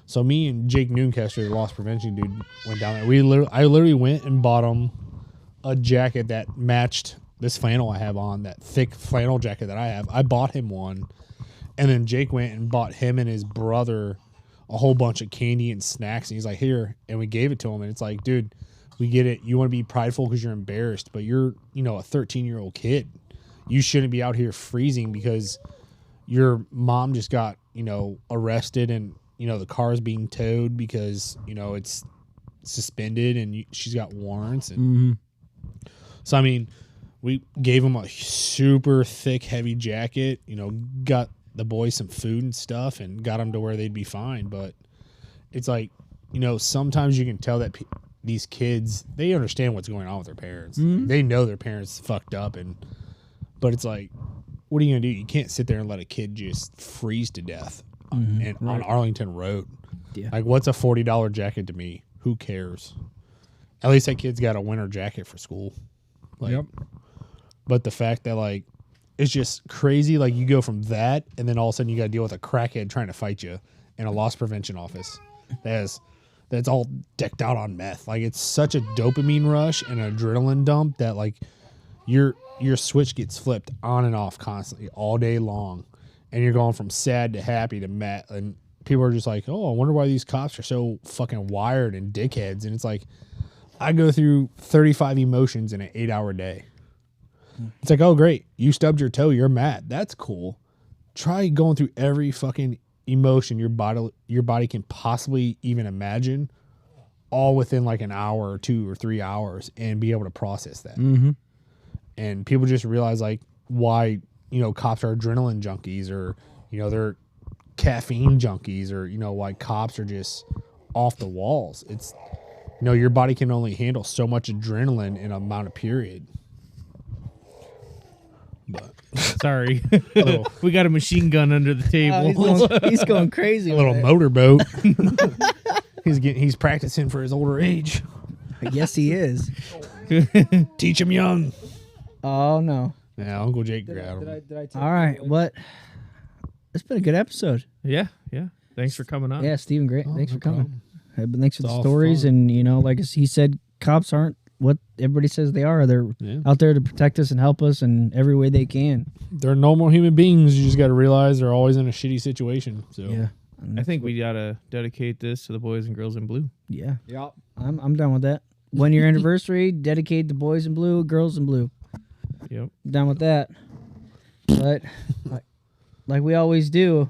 So me and Jake Noonkester, the loss prevention dude, went down there. I literally went and bought him a jacket that matched this flannel I have on, that thick flannel jacket that I have. I bought him one, and then Jake went and bought him and his brother a whole bunch of candy and snacks, and he's like, here, and we gave it to him, and it's like, dude, we get it. You want to be prideful because you're embarrassed, but you're, you know, a 13-year-old kid. You shouldn't be out here freezing because your mom just got, you know, arrested, and, you know, the car is being towed because, you know, it's suspended and she's got warrants. And so, I mean, we gave him a super thick, heavy jacket, you know, got the boys some food and stuff and got them to where they'd be fine. But it's like, you know, sometimes you can tell that these kids, they understand what's going on with their parents. They know their parents fucked up, but it's like, what are you gonna do? You can't sit there and let a kid just freeze to death on Arlington Road. Yeah. Like, what's a $40 jacket to me? Who cares? At least that kid's got a winter jacket for school. Like, Yep. But the fact that, like, it's just crazy. Like, you go from that, and then all of a sudden you got to deal with a crackhead trying to fight you in a loss prevention office. That's all decked out on meth. Like, it's such a dopamine rush and adrenaline dump that, like, your switch gets flipped on and off constantly all day long, and you're going from sad to happy to mad. And people are just like, oh, I wonder why these cops are so fucking wired and dickheads. And it's like, I go through 35 emotions in an 8-hour day. It's like, oh, great, you stubbed your toe, you're mad. That's cool. Try going through every fucking emotion your body can possibly even imagine, all within like an hour or 2 or 3 hours, and be able to process that. And people just realize, like, why, you know, cops are adrenaline junkies, or, you know, they're caffeine junkies, or, you know, why cops are just off the walls. It's, you know, your body can only handle so much adrenaline in an amount of period. But Sorry. We got a machine gun under the table. He's going crazy. a little motorboat. He's practicing for his older age. Yes, he is. Teach him young. Oh, no. Yeah, Uncle Jake grabbed him. All right. What? It's been a good episode. Yeah. Thanks for coming on. Yeah, Steven, great. Thanks for coming. But thanks for It's the all stories. fun. And, you know, like he said, cops aren't what everybody says they are. They're out there to protect us and help us in every way they can. They're normal human beings. You just got to realize they're always in a shitty situation. So Yeah. I think we gotta dedicate this to the boys and girls in blue. Yeah. Yep. I'm done with that. 1 year anniversary, dedicate the boys in blue, girls in blue. Yep. Done with that. But like we always do,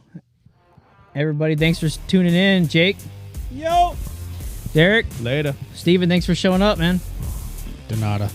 everybody, thanks for tuning in. Jake. Yo. Derek. Later. Steven, thanks for showing up, man. De nada.